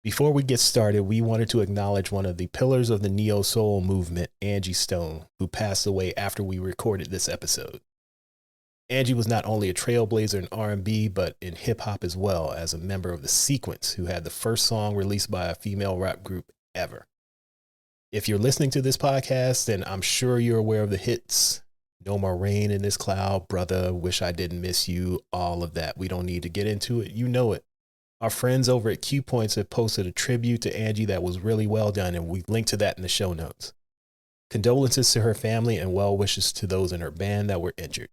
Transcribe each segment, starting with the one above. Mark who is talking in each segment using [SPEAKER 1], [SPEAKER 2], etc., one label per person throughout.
[SPEAKER 1] Before we get started, we wanted to acknowledge one of the pillars of the neo-soul movement, Angie Stone, who passed away after we recorded this episode. Angie was not only a trailblazer in R&B, but in hip-hop as well, as a member of The Sequence, who had the first song released by a female rap group ever. If you're listening to this podcast, then I'm sure you're aware of the hits, No More Rain in This Cloud, Brother, Wish I Didn't Miss You, all of that. We don't need to get into it. You know it. Our friends over at Q Points have posted a tribute to Angie that was really well done, and we've linked to that in the show notes. Condolences to her family and well wishes to those in her band that were injured.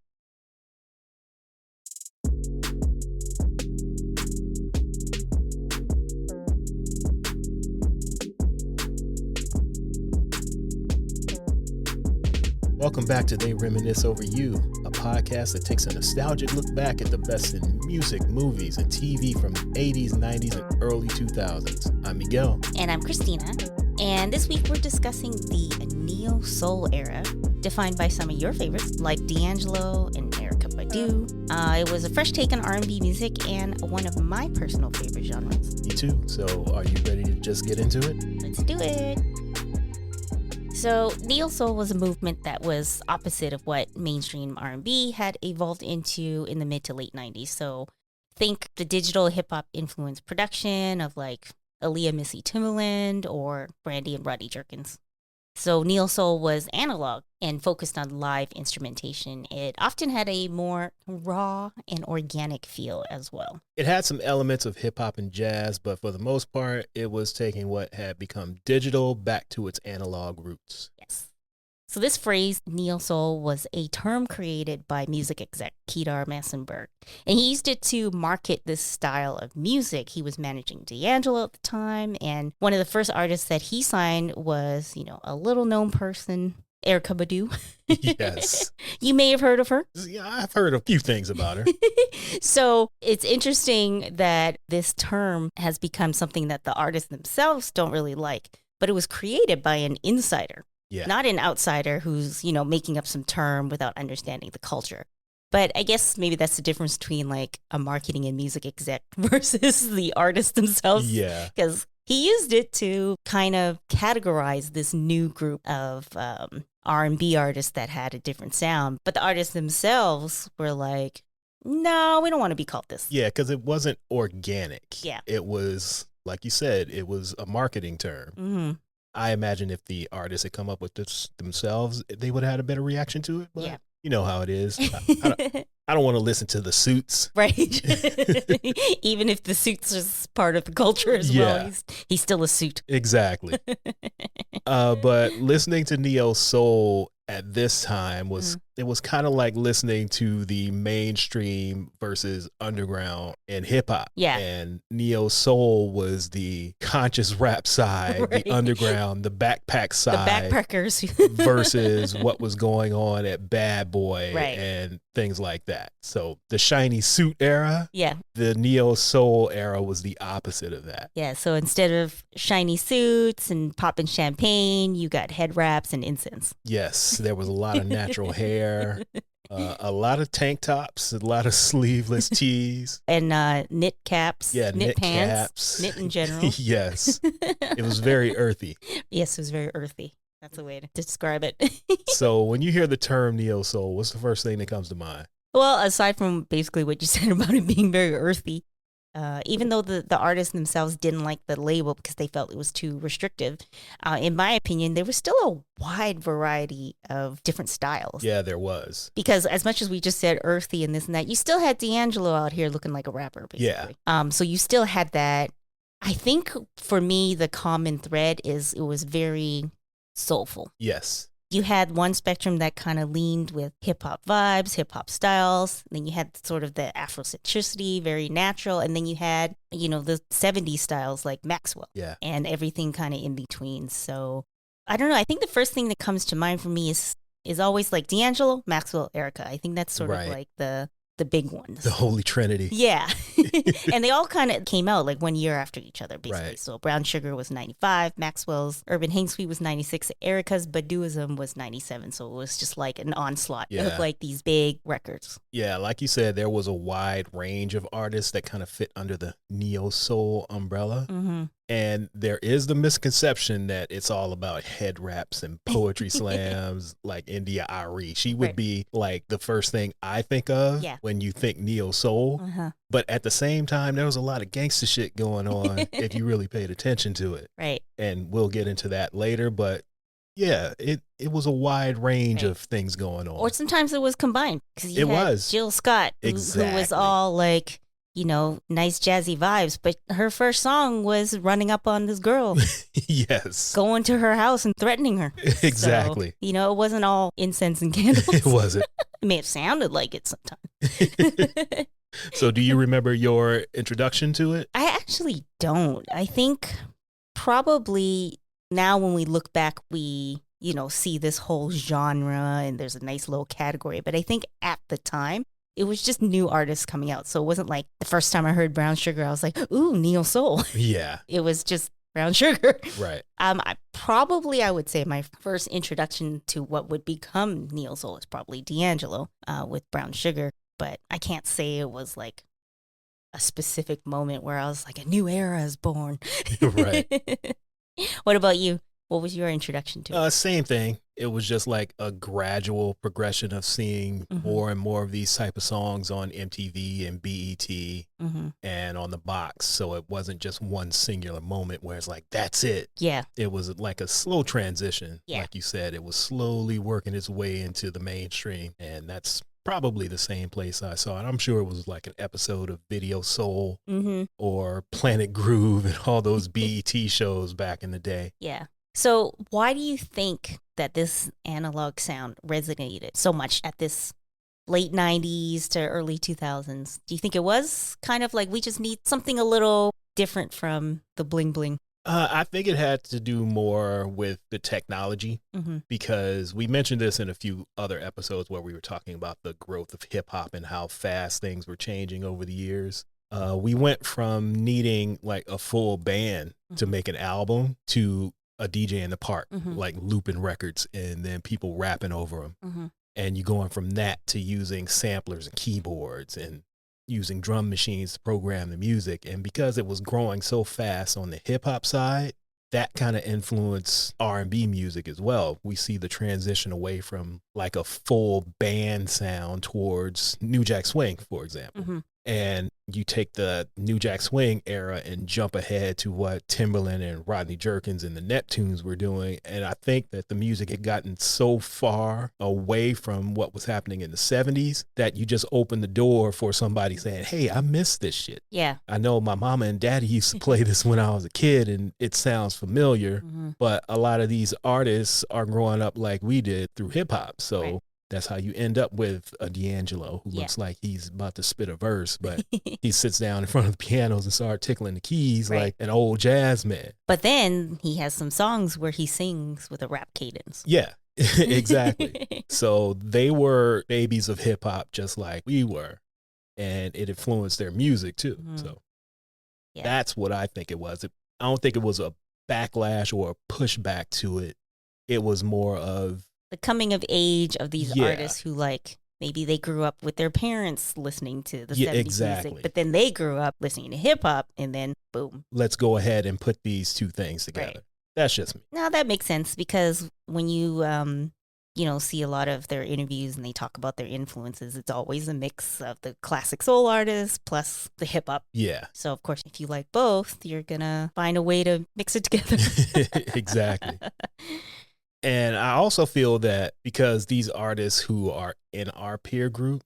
[SPEAKER 1] Welcome back to They Reminisce Over You, a podcast that takes a nostalgic look back at the best in music, movies, and TV from the 80s, 90s, and early 2000s. I'm Miguel.
[SPEAKER 2] And I'm Christina. And this week we're discussing the neo-soul era, defined by some of your favorites, like D'Angelo and Erykah Badu. It was a fresh take on R&B music and one of my personal favorite genres.
[SPEAKER 1] Me too. So are you ready to just get into it?
[SPEAKER 2] Let's do it. So neo-soul was a movement that was opposite of what mainstream R&B had evolved into in the mid to late 90s. So think the digital hip-hop influenced production of like Aaliyah, Missy Timbaland, or Brandy and Rodney Jerkins. So neo-soul was analog and focused on live instrumentation. It often had a more raw and organic feel as well.
[SPEAKER 1] It had some elements of hip-hop and jazz, but for the most part, it was taking what had become digital back to its analog roots.
[SPEAKER 2] Yes. So this phrase, neo-soul, was a term created by music exec Kedar Massenberg. And he used it to market this style of music. He was managing D'Angelo at the time. And one of the first artists that he signed was, a little known person, Erykah Badu.
[SPEAKER 1] Yes.
[SPEAKER 2] You may have heard of her.
[SPEAKER 1] Yeah, I've heard a few things about her.
[SPEAKER 2] So it's interesting that this term has become something that the artists themselves don't really like, but it was created by an insider.
[SPEAKER 1] Yeah.
[SPEAKER 2] Not an outsider who's, making up some term without understanding the culture. But I guess maybe that's the difference between like a marketing and music exec versus the artists themselves.
[SPEAKER 1] Yeah.
[SPEAKER 2] Because he used it to kind of categorize this new group of R&B artists that had a different sound. But the artists themselves were like, no, we don't want to be called this.
[SPEAKER 1] Yeah, because it wasn't organic.
[SPEAKER 2] Yeah.
[SPEAKER 1] It was, like you said, it was a marketing term.
[SPEAKER 2] Mm-hmm.
[SPEAKER 1] I imagine if the artists had come up with this themselves, they would have had a better reaction to it. But
[SPEAKER 2] yeah.
[SPEAKER 1] You know how it is. I don't want to listen to the Suits.
[SPEAKER 2] Right. Even if the Suits is part of the culture as well. He's still a suit.
[SPEAKER 1] Exactly. But listening to neo soul at this time was it was kind of like listening to the mainstream versus underground and hip hop.
[SPEAKER 2] Yeah.
[SPEAKER 1] And neo soul was the conscious rap side, right. The underground, the backpack side,
[SPEAKER 2] the backpackers
[SPEAKER 1] versus what was going on at Bad Boy,
[SPEAKER 2] right.
[SPEAKER 1] And things like that. So the shiny suit era,
[SPEAKER 2] yeah,
[SPEAKER 1] the neo soul era was the opposite of that.
[SPEAKER 2] Yeah. So instead of shiny suits and popping champagne, you got head wraps and incense.
[SPEAKER 1] Yes. There was a lot of natural hair, a lot of tank tops, a lot of sleeveless tees.
[SPEAKER 2] And knit caps,
[SPEAKER 1] yeah, knit
[SPEAKER 2] pants,
[SPEAKER 1] caps.
[SPEAKER 2] Knit in general.
[SPEAKER 1] Yes. It was very earthy.
[SPEAKER 2] Yes, it was very earthy. That's a way to describe it.
[SPEAKER 1] So when you hear the term neo-soul, what's the first thing that comes to mind?
[SPEAKER 2] Well, aside from basically what you said about it being very earthy, even though the artists themselves didn't like the label because they felt it was too restrictive, in my opinion, there was still a wide variety of different styles.
[SPEAKER 1] Yeah, there was.
[SPEAKER 2] Because as much as we just said earthy and this and that, you still had D'Angelo out here looking like a rapper, basically. Yeah. So you still had that. I think for me, the common thread is it was very soulful.
[SPEAKER 1] Yes.
[SPEAKER 2] You had one spectrum that kind of leaned with hip-hop vibes, hip-hop styles. Then you had sort of the Afrocentricity, very natural. And then you had, the 70s styles like Maxwell.
[SPEAKER 1] Yeah.
[SPEAKER 2] And everything kind of in between. So, I don't know. I think the first thing that comes to mind for me is always like D'Angelo, Maxwell, Erykah. I think that's sort of like the big ones.
[SPEAKER 1] The Holy Trinity.
[SPEAKER 2] Yeah. And they all kind of came out like 1 year after each other, basically.
[SPEAKER 1] Right.
[SPEAKER 2] So Brown Sugar was 95, Maxwell's Urban Hang Suite was 96, Erykah's Baduism was 97. So it was just like an onslaught of like these big records.
[SPEAKER 1] Yeah, like you said, there was a wide range of artists that kind of fit under the neo-soul umbrella.
[SPEAKER 2] Mm-hmm.
[SPEAKER 1] And there is the misconception that it's all about head wraps and poetry slams like India Ari. She would be like the first thing I think of when you think neo soul. But at the same time, there was a lot of gangster shit going on if you really paid attention to it.
[SPEAKER 2] Right.
[SPEAKER 1] And we'll get into that later. But yeah, it was a wide range of things going on.
[SPEAKER 2] Or sometimes it was combined. Because
[SPEAKER 1] it was
[SPEAKER 2] Jill Scott, who was all like, you know, nice jazzy vibes, but her first song was running up on this girl.
[SPEAKER 1] Yes.
[SPEAKER 2] Going to her house and threatening her.
[SPEAKER 1] Exactly.
[SPEAKER 2] So, you know, it wasn't all incense and candles.
[SPEAKER 1] It wasn't.
[SPEAKER 2] It may have sounded like it sometimes.
[SPEAKER 1] So do you remember your introduction to it?
[SPEAKER 2] I actually don't. I think probably now when we look back, we, you know, see this whole genre and there's a nice little category. But I think at the time, it was just new artists coming out. So it wasn't like the first time I heard Brown Sugar, I was like, ooh, neo soul.
[SPEAKER 1] Yeah.
[SPEAKER 2] It was just Brown Sugar.
[SPEAKER 1] Right.
[SPEAKER 2] I would say my first introduction to what would become neo soul is probably D'Angelo with Brown Sugar. But I can't say it was like a specific moment where I was like, a new era is born.
[SPEAKER 1] Right.
[SPEAKER 2] What about you? What was your introduction to it?
[SPEAKER 1] Same thing. It was just like a gradual progression of seeing more and more of these type of songs on MTV and BET and on the box. So it wasn't just one singular moment where it's like, that's it.
[SPEAKER 2] Yeah.
[SPEAKER 1] It was like a slow transition.
[SPEAKER 2] Yeah.
[SPEAKER 1] Like you said, it was slowly working its way into the mainstream. And that's probably the same place I saw it. I'm sure it was like an episode of Video Soul or Planet Groove and all those BET shows back in the day.
[SPEAKER 2] Yeah. So why do you think that this analog sound resonated so much at this late 90s to early 2000s? Do you think it was kind of like we just need something a little different from the bling bling?
[SPEAKER 1] I think it had to do more with the technology because we mentioned this in a few other episodes where we were talking about the growth of hip hop and how fast things were changing over the years. We went from needing like a full band to make an album to a DJ in the park, like looping records and then people rapping over them. And you going from that to using samplers and keyboards and using drum machines to program the music. And because it was growing so fast on the hip hop side, that kind of influenced R&B music as well. We see the transition away from like a full band sound towards New Jack Swing, for example. And you take the New Jack Swing era and jump ahead to what Timbaland and Rodney Jerkins and the Neptunes were doing. And I think that the music had gotten so far away from what was happening in the 70s that you just opened the door for somebody saying, hey, I miss this shit.
[SPEAKER 2] Yeah.
[SPEAKER 1] I know my mama and daddy used to play this when I was a kid and it sounds familiar, but a lot of these artists are growing up like we did through hip hop. So that's how you end up with a D'Angelo who looks like he's about to spit a verse, but he sits down in front of the pianos and starts tickling the keys like an old jazz man.
[SPEAKER 2] But then he has some songs where he sings with a rap cadence.
[SPEAKER 1] Yeah, exactly. So they were babies of hip hop just like we were, and it influenced their music too. So that's what I think it was. I don't think it was a backlash or a pushback to it. It was more of
[SPEAKER 2] the coming of age of these artists who like maybe they grew up with their parents listening to the 70s music, but then they grew up listening to hip hop and then boom.
[SPEAKER 1] Let's go ahead and put these two things together. That's just me.
[SPEAKER 2] Now that makes sense because when you, you know, see a lot of their interviews and they talk about their influences, it's always a mix of the classic soul artists plus the hip hop.
[SPEAKER 1] Yeah.
[SPEAKER 2] So of course, if you like both, you're going to find a way to mix it together.
[SPEAKER 1] Exactly. And I also feel that because these artists who are in our peer group,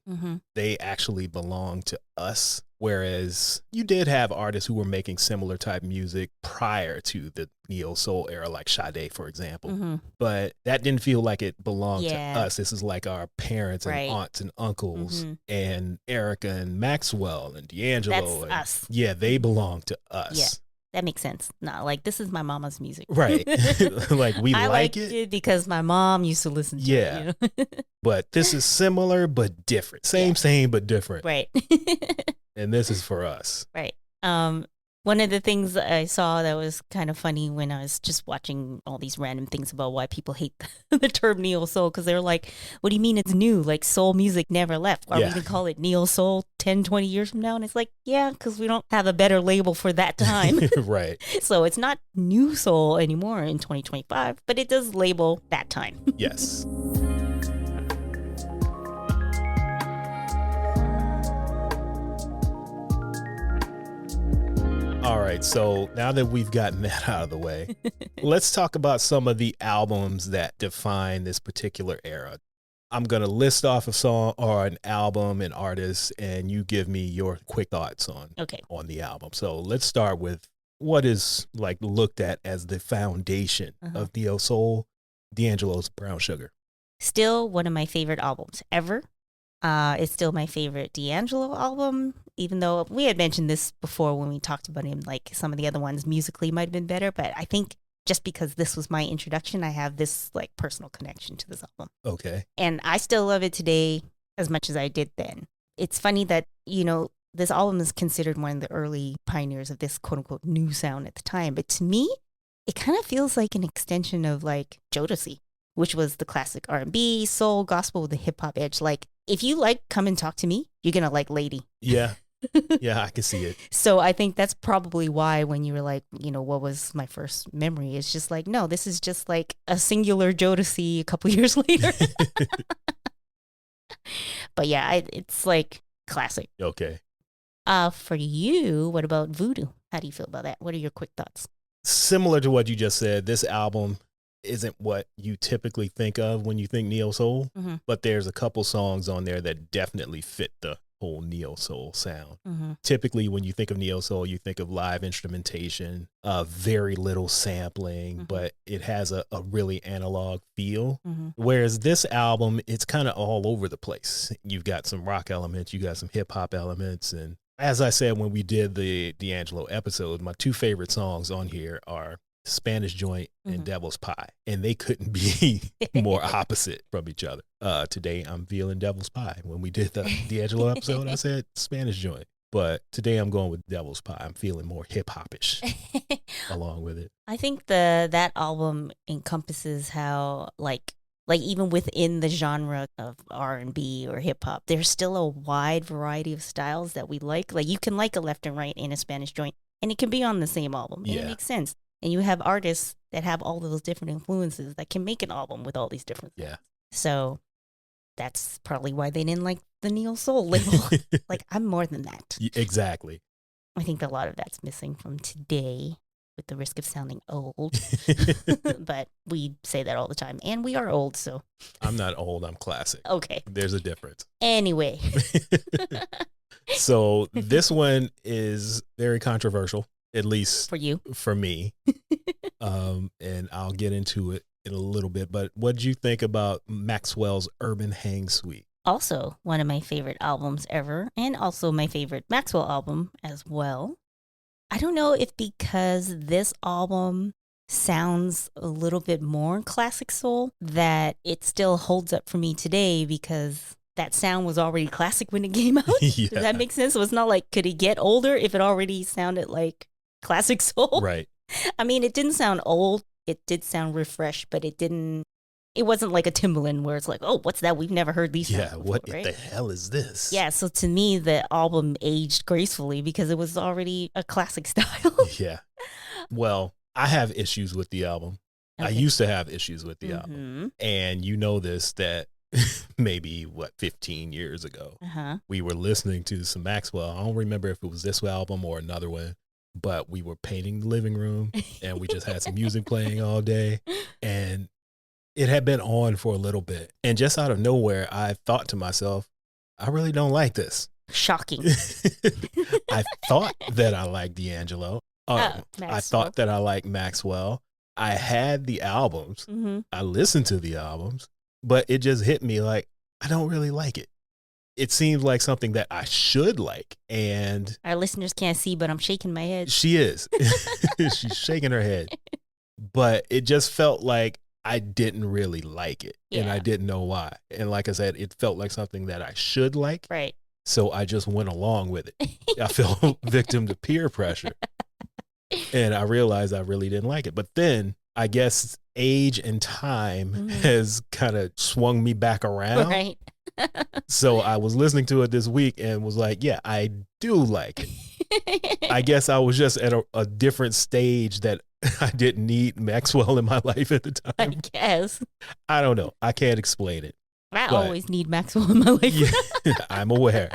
[SPEAKER 1] they actually belong to us. Whereas you did have artists who were making similar type music prior to the neo soul era, like Sade, for example. But that didn't feel like it belonged to us. This is like our parents and aunts and uncles and Erica and Maxwell and D'Angelo.
[SPEAKER 2] That's us.
[SPEAKER 1] Yeah, they belong to us.
[SPEAKER 2] Yeah. That makes sense. Not like this is my mama's music.
[SPEAKER 1] Right. Like we
[SPEAKER 2] I
[SPEAKER 1] like
[SPEAKER 2] it because my mom used to listen to it. You know?
[SPEAKER 1] But this is similar but different. Same but different.
[SPEAKER 2] Right.
[SPEAKER 1] And this is for us.
[SPEAKER 2] Right. One of the things that I saw that was kind of funny when I was just watching all these random things about why people hate the term neo soul, because they're like, what do you mean it's new? Like soul music never left. Are we going to call it neo soul 10, 20 years from now? And it's like, yeah, because we don't have a better label for that time.
[SPEAKER 1] Right.
[SPEAKER 2] So it's not new soul anymore in 2025, but it does label that time.
[SPEAKER 1] Yes. All right, so now that we've gotten that out of the way, let's talk about some of the albums that define this particular era. I'm going to list off a song or an album and artist, and you give me your quick thoughts on the album. So let's start with what is like looked at as the foundation of neo soul, D'Angelo's Brown Sugar.
[SPEAKER 2] Still one of my favorite albums ever. It's still my favorite D'Angelo album, even though we had mentioned this before when we talked about him, like some of the other ones musically might have been better. But I think just because this was my introduction, I have this like personal connection to this album.
[SPEAKER 1] Okay.
[SPEAKER 2] And I still love it today as much as I did then. It's funny that, you know, this album is considered one of the early pioneers of this quote unquote new sound at the time. But to me, it kind of feels like an extension of like Jodeci, which was the classic R&B, soul, gospel with a hip hop edge. Like, if you like Come and Talk to Me, you're going to like Lady.
[SPEAKER 1] Yeah. Yeah, I can see it.
[SPEAKER 2] So I think that's probably why when you were like, you know, what was my first memory? It's just like, no, this is just like a singular Jodeci a couple years later. But yeah, it's like classic.
[SPEAKER 1] Okay.
[SPEAKER 2] For you, what about Voodoo? How do you feel about that? What are your quick thoughts?
[SPEAKER 1] Similar to what you just said, this album isn't what you typically think of when you think neo soul, but there's a couple songs on there that definitely fit the whole neo soul sound. Typically when you think of neo soul, you think of live instrumentation, very little sampling, but it has a really analog feel. Whereas this album, it's kind of all over the place. You've got some rock elements, you got some hip hop elements. And as I said, when we did the D'Angelo episode, my two favorite songs on here are Spanish Joint and Devil's Pie, and they couldn't be more opposite from each other. Today I'm feeling Devil's Pie. When we did the D'Angelo episode, I said Spanish Joint, but today I'm going with Devil's Pie. I'm feeling more hip hopish along with it.
[SPEAKER 2] I think that album encompasses how like even within the genre of R&B or hip hop, there's still a wide variety of styles that we like. Like you can like a left and right in a Spanish Joint, and it can be on the same album. And it makes sense. And you have artists that have all those different influences that can make an album with all these different things. Yeah. So that's probably why they didn't like the neo soul label. Like, I'm more than that.
[SPEAKER 1] Exactly.
[SPEAKER 2] I think a lot of that's missing from today with the risk of sounding old. But we say that all the time. And we are old, so.
[SPEAKER 1] I'm not old. I'm classic.
[SPEAKER 2] Okay.
[SPEAKER 1] There's a difference.
[SPEAKER 2] Anyway.
[SPEAKER 1] So this one is very controversial. At least for me. And I'll get into it in a little bit. But what did you think about Maxwell's Urban Hang Suite?
[SPEAKER 2] Also one of my favorite albums ever, and also my favorite Maxwell album as well. I don't know if because this album sounds a little bit more classic soul that it still holds up for me today, because that sound was already classic when it came out. Does that make sense? So it's not like, could it get older if it already sounded like classic soul?
[SPEAKER 1] Right.
[SPEAKER 2] I mean, it didn't sound old. It did sound refreshed, but it wasn't like a Timbaland where it's like, oh, what's that? We've never heard these sounds before,
[SPEAKER 1] what
[SPEAKER 2] right?
[SPEAKER 1] the hell is this?
[SPEAKER 2] Yeah, so to me, the album aged gracefully because it was already a classic style.
[SPEAKER 1] Yeah. Well, I have issues with the album. Okay. I used to have issues with the album. And you know this, that maybe 15 years ago, we were listening to some Maxwell. I don't remember if it was this album or another one, but we were painting the living room and we just had some music playing all day, and it had been on for a little bit. And just out of nowhere, I thought to myself, I really don't like this.
[SPEAKER 2] Shocking.
[SPEAKER 1] I thought that I liked D'Angelo. I thought that I liked Maxwell. I had the albums. I listened to the albums, but it just hit me like, I don't really like it. It seems like something that I should like. And
[SPEAKER 2] our listeners can't see, but I'm shaking my head.
[SPEAKER 1] She is. She's shaking her head. But it just felt like I didn't really like it. Yeah. And I didn't know why. And like I said, it felt like something that I should like.
[SPEAKER 2] Right.
[SPEAKER 1] So I just went along with it. I fell victim to peer pressure. And I realized I really didn't like it. But then I guess age and time has kind of swung me back around.
[SPEAKER 2] Right.
[SPEAKER 1] So I was listening to it this week and was like, yeah, I do like it. I guess I was just at a different stage that I didn't need Maxwell in my life at the time.
[SPEAKER 2] I guess.
[SPEAKER 1] I don't know. I can't explain it.
[SPEAKER 2] I always need Maxwell in my life.
[SPEAKER 1] Yeah, I'm aware.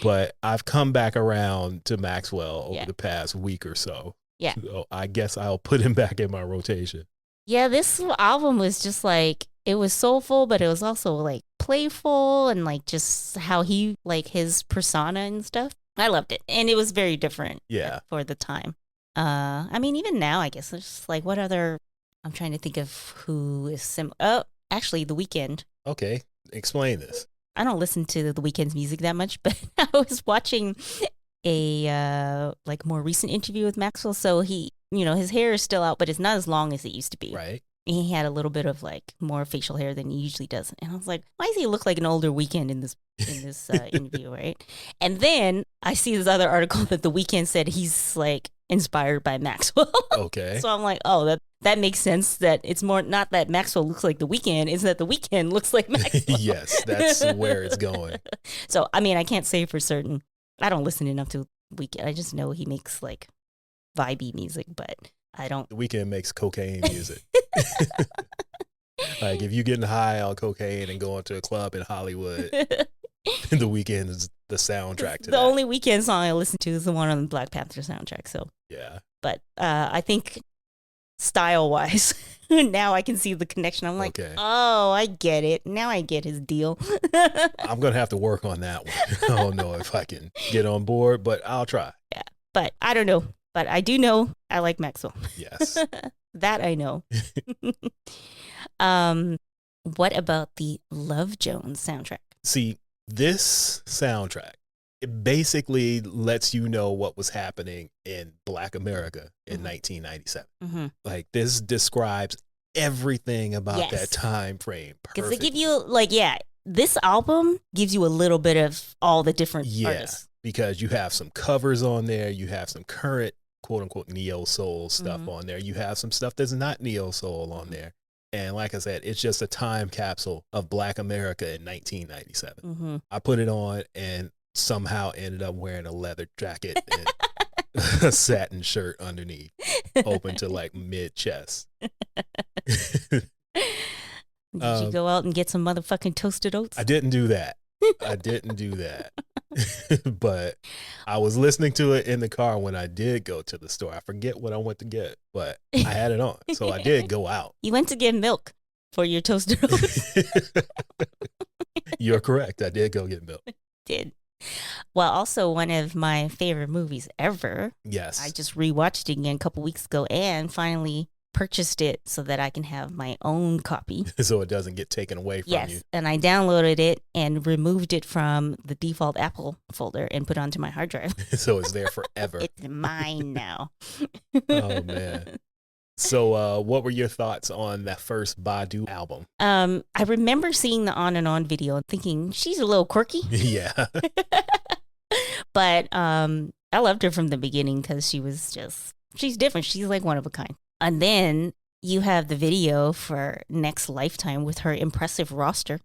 [SPEAKER 1] But I've come back around to Maxwell over the past week or so.
[SPEAKER 2] Yeah.
[SPEAKER 1] So I guess I'll put him back in my rotation.
[SPEAKER 2] Yeah, this album was just like, it was soulful, but it was also like playful and like just how he, like his persona and stuff. I loved it. And it was very different for the time. I mean, even now, I guess, it's just like, what other, I'm trying to think of who is actually, The Weeknd.
[SPEAKER 1] Okay, explain this.
[SPEAKER 2] I don't listen to The Weeknd's music that much, but I was watching a like more recent interview with Maxwell. So he, his hair is still out, but it's not as long as it used to be.
[SPEAKER 1] Right.
[SPEAKER 2] He had a little bit of like more facial hair than he usually does. And I was like, why does he look like an older Weeknd in this interview, right? And then I see this other article that The Weeknd said he's like inspired by Maxwell.
[SPEAKER 1] Okay.
[SPEAKER 2] So I'm like, oh, that makes sense, that it's more not that Maxwell looks like The Weeknd, it's that The Weeknd looks like Maxwell.
[SPEAKER 1] Yes, that's where it's going.
[SPEAKER 2] So, I mean, I can't say for certain. I don't listen enough to Weeknd. I just know he makes like vibey music, but I don't.
[SPEAKER 1] The Weeknd makes cocaine music. Like if you're getting high on cocaine and going to a club in Hollywood, The Weeknd is the soundtrack to that.
[SPEAKER 2] The only Weeknd song I listen to is the one on the Black Panther soundtrack. So
[SPEAKER 1] yeah, but
[SPEAKER 2] I think style-wise, now I can see the connection. I'm like, oh, I get it. Now I get his deal.
[SPEAKER 1] I'm gonna have to work on that one. I don't know if I can get on board, but I'll try.
[SPEAKER 2] Yeah, but I don't know. But I do know I like Maxwell.
[SPEAKER 1] Yes.
[SPEAKER 2] That I know. What about the Love Jones soundtrack?
[SPEAKER 1] See, this soundtrack, it basically lets you know what was happening in Black America in 1997. Mm-hmm. Like this describes everything about that time frame.
[SPEAKER 2] Because they give you this album gives you a little bit of all the different artists.
[SPEAKER 1] Because you have some covers on there, you have some current quote unquote neo soul stuff on there, you have some stuff that's not neo soul on there. And like I said, it's just a time capsule of Black America in 1997. Mm-hmm. I put it on and somehow ended up wearing a leather jacket and a satin shirt underneath, open to like mid chest.
[SPEAKER 2] Did you go out and get some motherfucking toasted oats?
[SPEAKER 1] I didn't do that. But I was listening to it in the car when I did go to the store. I forget what I went to get, but I had it on. So I did go out.
[SPEAKER 2] You went to get milk for your toasted oats.
[SPEAKER 1] You're correct. I did go get milk.
[SPEAKER 2] Did. Well, also one of my favorite movies ever.
[SPEAKER 1] Yes.
[SPEAKER 2] I just rewatched it again a couple weeks ago and finally purchased it so that I can have my own copy.
[SPEAKER 1] So it doesn't get taken away from you.
[SPEAKER 2] Yes, and I downloaded it and removed it from the default Apple folder and put it onto my hard drive.
[SPEAKER 1] So it's there forever.
[SPEAKER 2] It's mine now.
[SPEAKER 1] Oh, man. So what were your thoughts on that first Badu album?
[SPEAKER 2] I remember seeing the On and On video and thinking, she's a little quirky.
[SPEAKER 1] Yeah.
[SPEAKER 2] But I loved her from the beginning because she's different. She's like one of a kind. And then you have the video for Next Lifetime with her impressive roster.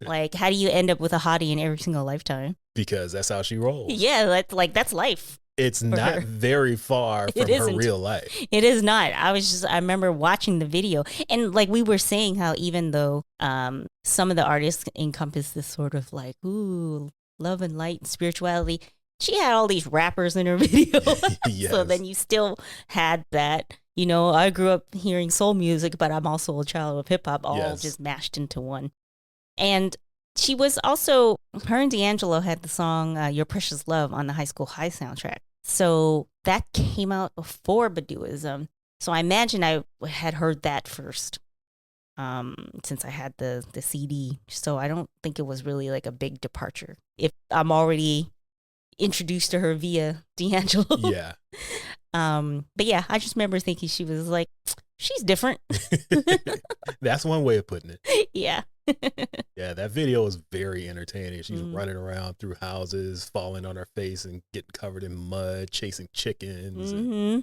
[SPEAKER 2] Like, how do you end up with a hottie in every single lifetime?
[SPEAKER 1] Because that's how she rolls.
[SPEAKER 2] Yeah, that's life.
[SPEAKER 1] It's not very far from her real life.
[SPEAKER 2] It is not. I remember watching the video. And like we were saying how even though some of the artists encompass this sort of like, ooh, love and light and spirituality, she had all these rappers in her video. Yes. So then you still had that, I grew up hearing soul music, but I'm also a child of hip hop, all just mashed into one. And she was also, her and D'Angelo had the song Your Precious Love on the High School High soundtrack. So that came out before Baduism. So I imagine I had heard that first since I had the CD. So I don't think it was really like a big departure. If I'm already introduced to her via D'Angelo.
[SPEAKER 1] Yeah.
[SPEAKER 2] But yeah, I just remember thinking she was like, she's different.
[SPEAKER 1] That's one way of putting it.
[SPEAKER 2] Yeah.
[SPEAKER 1] Yeah, that video is very entertaining. She's
[SPEAKER 2] Mm.
[SPEAKER 1] running around through houses, falling on her face and getting covered in mud, chasing chickens.
[SPEAKER 2] Mm-hmm.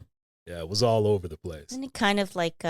[SPEAKER 1] Yeah, it was all over the place.
[SPEAKER 2] Isn't it kind of like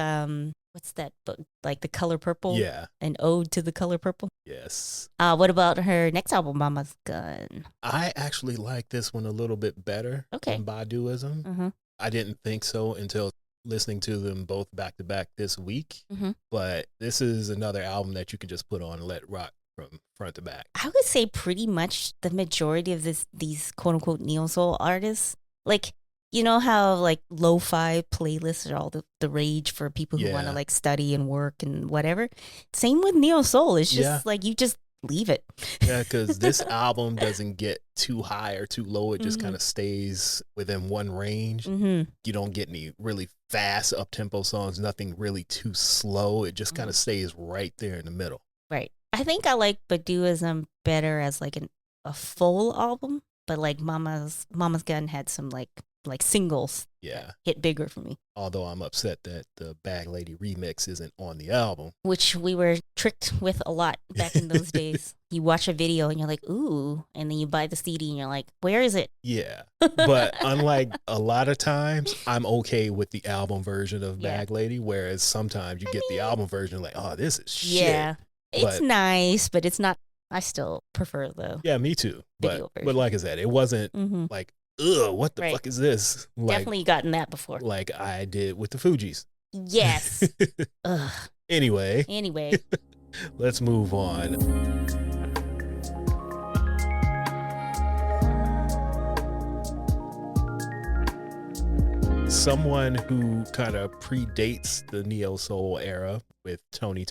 [SPEAKER 2] what's that book? Like The Color Purple?
[SPEAKER 1] Yeah.
[SPEAKER 2] An ode to the color purple?
[SPEAKER 1] Yes.
[SPEAKER 2] What about her next album, Mama's Gun?
[SPEAKER 1] I actually like this one a little bit better than Baduism.
[SPEAKER 2] Mm-hmm.
[SPEAKER 1] I didn't think so until listening to them both back to back this week.
[SPEAKER 2] Mm-hmm.
[SPEAKER 1] But this is another album that you can just put on and let rock from front to back.
[SPEAKER 2] I would say pretty much the majority of these quote unquote neo soul artists, like, you know how like lo-fi playlists are all the rage for people who want to like study and work and whatever. Same with neo soul. It's just like you just leave it.
[SPEAKER 1] Yeah, because this album doesn't get too high or too low. It just kind of stays within one range. You don't get any really fast up-tempo songs, nothing really too slow. It just kind of stays right there in the middle.
[SPEAKER 2] Right. I think I like Baduism better as like a full album, but like Mama's Gun had some like singles that hit bigger for me.
[SPEAKER 1] Although I'm upset that the Bag Lady remix isn't on the album.
[SPEAKER 2] Which we were tricked with a lot back in those days. You watch a video and you're like, ooh, and then you buy the CD and you're like, where is it?
[SPEAKER 1] Yeah. But unlike a lot of times, I'm okay with the album version of Bag Lady, whereas sometimes you get the album version like, oh, this is shit.
[SPEAKER 2] Yeah. It's nice, but it's not. I still prefer the
[SPEAKER 1] me too. But like I said, it wasn't like, ugh, what the fuck is this? Like,
[SPEAKER 2] definitely gotten that before.
[SPEAKER 1] Like I did with the Fugees.
[SPEAKER 2] Yes. Ugh.
[SPEAKER 1] Anyway, let's move on. Someone who kind of predates the neo soul era with Tony.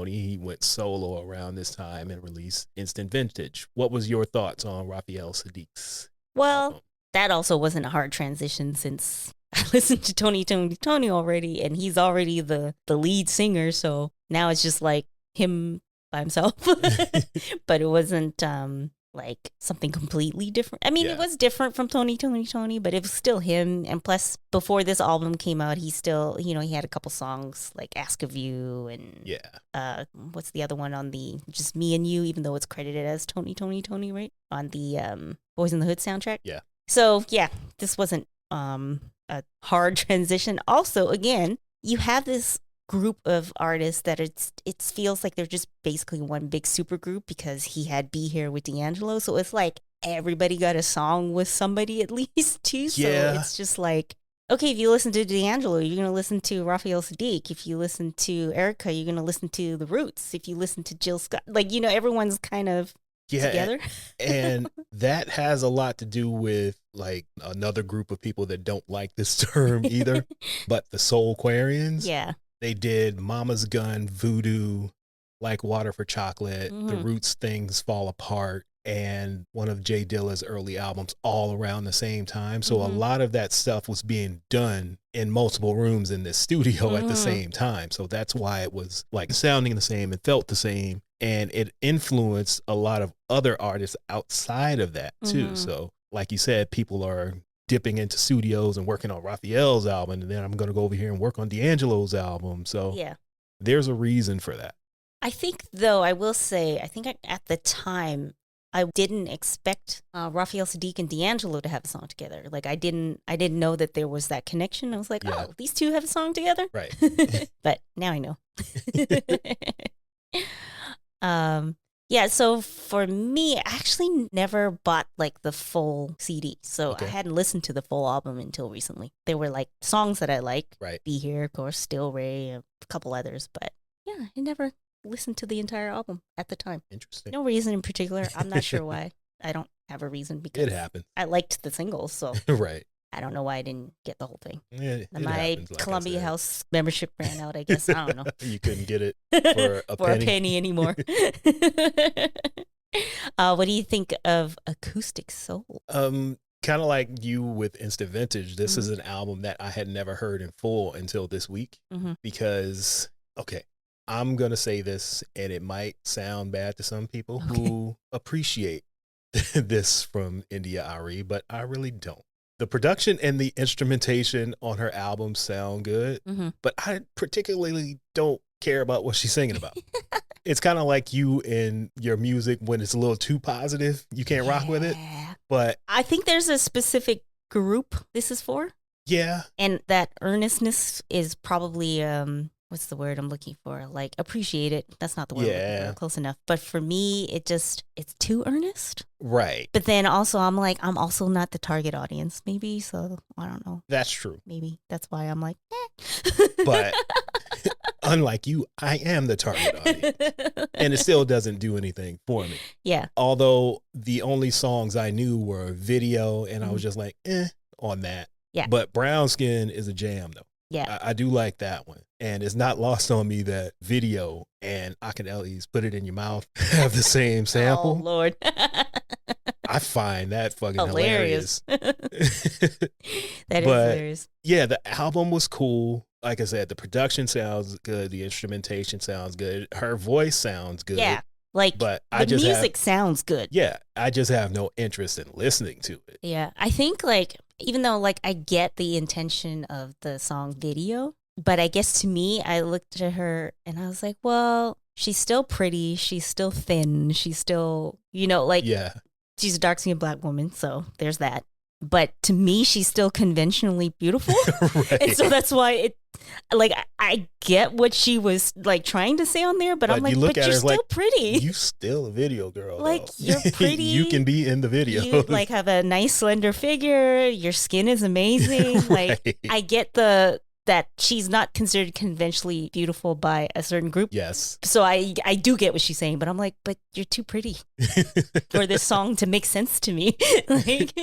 [SPEAKER 1] He went solo around this time and released Instant Vintage. What was your thoughts on Raphael Sadiq's album?
[SPEAKER 2] That also wasn't a hard transition since I listened to Tony already, and he's already the lead singer. So now it's just like him by himself. But it wasn't like something completely different. I mean, it was different from Tony, but it was still him. And plus, before this album came out, he still, he had a couple songs like Ask of You and what's the other one on the Just Me and You, even though it's credited as Tony, right? On the Boys in the Hood soundtrack.
[SPEAKER 1] Yeah.
[SPEAKER 2] So, this wasn't a hard transition. Also, again, you have this group of artists that it feels like they're just basically one big super group because he had Be Here with D'Angelo. So it's like everybody got a song with somebody at least too. So it's just like, okay, if you listen to D'Angelo, you're going to listen to Raphael Sadiq. If you listen to Erica, you're going to listen to The Roots. If you listen to Jill Scott, like, everyone's kind of together.
[SPEAKER 1] And that has a lot to do with like another group of people that don't like this term either, but the Soulquarians.
[SPEAKER 2] Yeah.
[SPEAKER 1] They did Mama's Gun, Voodoo, Like Water for Chocolate, The Roots, Things Fall Apart, and one of Jay Dilla's early albums all around the same time. So a lot of that stuff was being done in multiple rooms in this studio at the same time. So that's why it was like sounding the same and felt the same. And it influenced a lot of other artists outside of that too. So like you said, people are dipping into studios and working on Raphael's album, and then I'm going to go over here and work on D'Angelo's album. So there's a reason for that.
[SPEAKER 2] I think, though, I will say, at the time, I didn't expect Raphael Sadiq and D'Angelo to have a song together. Like I didn't know that there was that connection. I was like, oh, these two have a song together,
[SPEAKER 1] right?
[SPEAKER 2] But now I know. So for me, I actually never bought like the full CD. So I hadn't listened to the full album until recently. There were like songs that I like.
[SPEAKER 1] Right.
[SPEAKER 2] Be Here, of course, Still Ray, a couple others. But I never listened to the entire album at the time.
[SPEAKER 1] Interesting.
[SPEAKER 2] No reason in particular. I'm not sure why. I don't have a reason because
[SPEAKER 1] it happened.
[SPEAKER 2] I liked the singles. So
[SPEAKER 1] right.
[SPEAKER 2] I don't know why I didn't get the whole thing.
[SPEAKER 1] Yeah,
[SPEAKER 2] my
[SPEAKER 1] happens, like
[SPEAKER 2] Columbia House membership ran out, I guess. I don't know.
[SPEAKER 1] You couldn't get it for a penny.
[SPEAKER 2] A penny anymore. What do you think of Acoustic Soul?
[SPEAKER 1] Kind of like you with Instant Vintage. This is an album that I had never heard in full until this week because, I'm going to say this, and it might sound bad to some people who appreciate this from India Ari, but I really don't. The production and the instrumentation on her album sound good, but I particularly don't care about what she's singing about. It's kind of like you in your music when it's a little too positive, you can't rock with it. But
[SPEAKER 2] I think there's a specific group this is for.
[SPEAKER 1] Yeah.
[SPEAKER 2] And that earnestness is probably what's the word I'm looking for? Like appreciate it. That's not the word I'm looking for. Close enough. But for me, it's too earnest.
[SPEAKER 1] Right.
[SPEAKER 2] But then also I'm also not the target audience, maybe. So I don't know.
[SPEAKER 1] That's true.
[SPEAKER 2] Maybe that's why I'm like,
[SPEAKER 1] But unlike you, I am the target audience. And it still doesn't do anything for me.
[SPEAKER 2] Yeah.
[SPEAKER 1] Although the only songs I knew were Video, and I was just like, on that.
[SPEAKER 2] Yeah.
[SPEAKER 1] But Brown Skin is a jam, though.
[SPEAKER 2] Yeah.
[SPEAKER 1] I do like that one. And it's not lost on me that Video and Akinelli's Put It In Your Mouth have the same sample.
[SPEAKER 2] Oh, Lord.
[SPEAKER 1] I find that fucking hilarious.
[SPEAKER 2] That is hilarious.
[SPEAKER 1] Yeah, the album was cool. Like I said, the production sounds good. The instrumentation sounds good. Her voice sounds good.
[SPEAKER 2] Yeah. Like,
[SPEAKER 1] but
[SPEAKER 2] the music sounds good.
[SPEAKER 1] Yeah. I just have no interest in listening to it.
[SPEAKER 2] Yeah. I think, like, even though, like, I get the intention of the song Video, but I guess to me, I looked at her and I was like, well, she's still pretty. She's still thin. She's still, like, she's a dark-skinned Black woman. So there's that. But to me, she's still conventionally beautiful. Right. And so that's why I get what she was like trying to say on there, but I'm like, but you're still like, pretty.
[SPEAKER 1] You still a video girl.
[SPEAKER 2] Like,
[SPEAKER 1] though.
[SPEAKER 2] You're pretty.
[SPEAKER 1] You can be in the video.
[SPEAKER 2] You like have a nice slender figure. Your skin is amazing. Right. Like, I get that she's not considered conventionally beautiful by a certain group.
[SPEAKER 1] Yes.
[SPEAKER 2] So I do get what she's saying, but I'm like, but you're too pretty for this song to make sense to me. Like,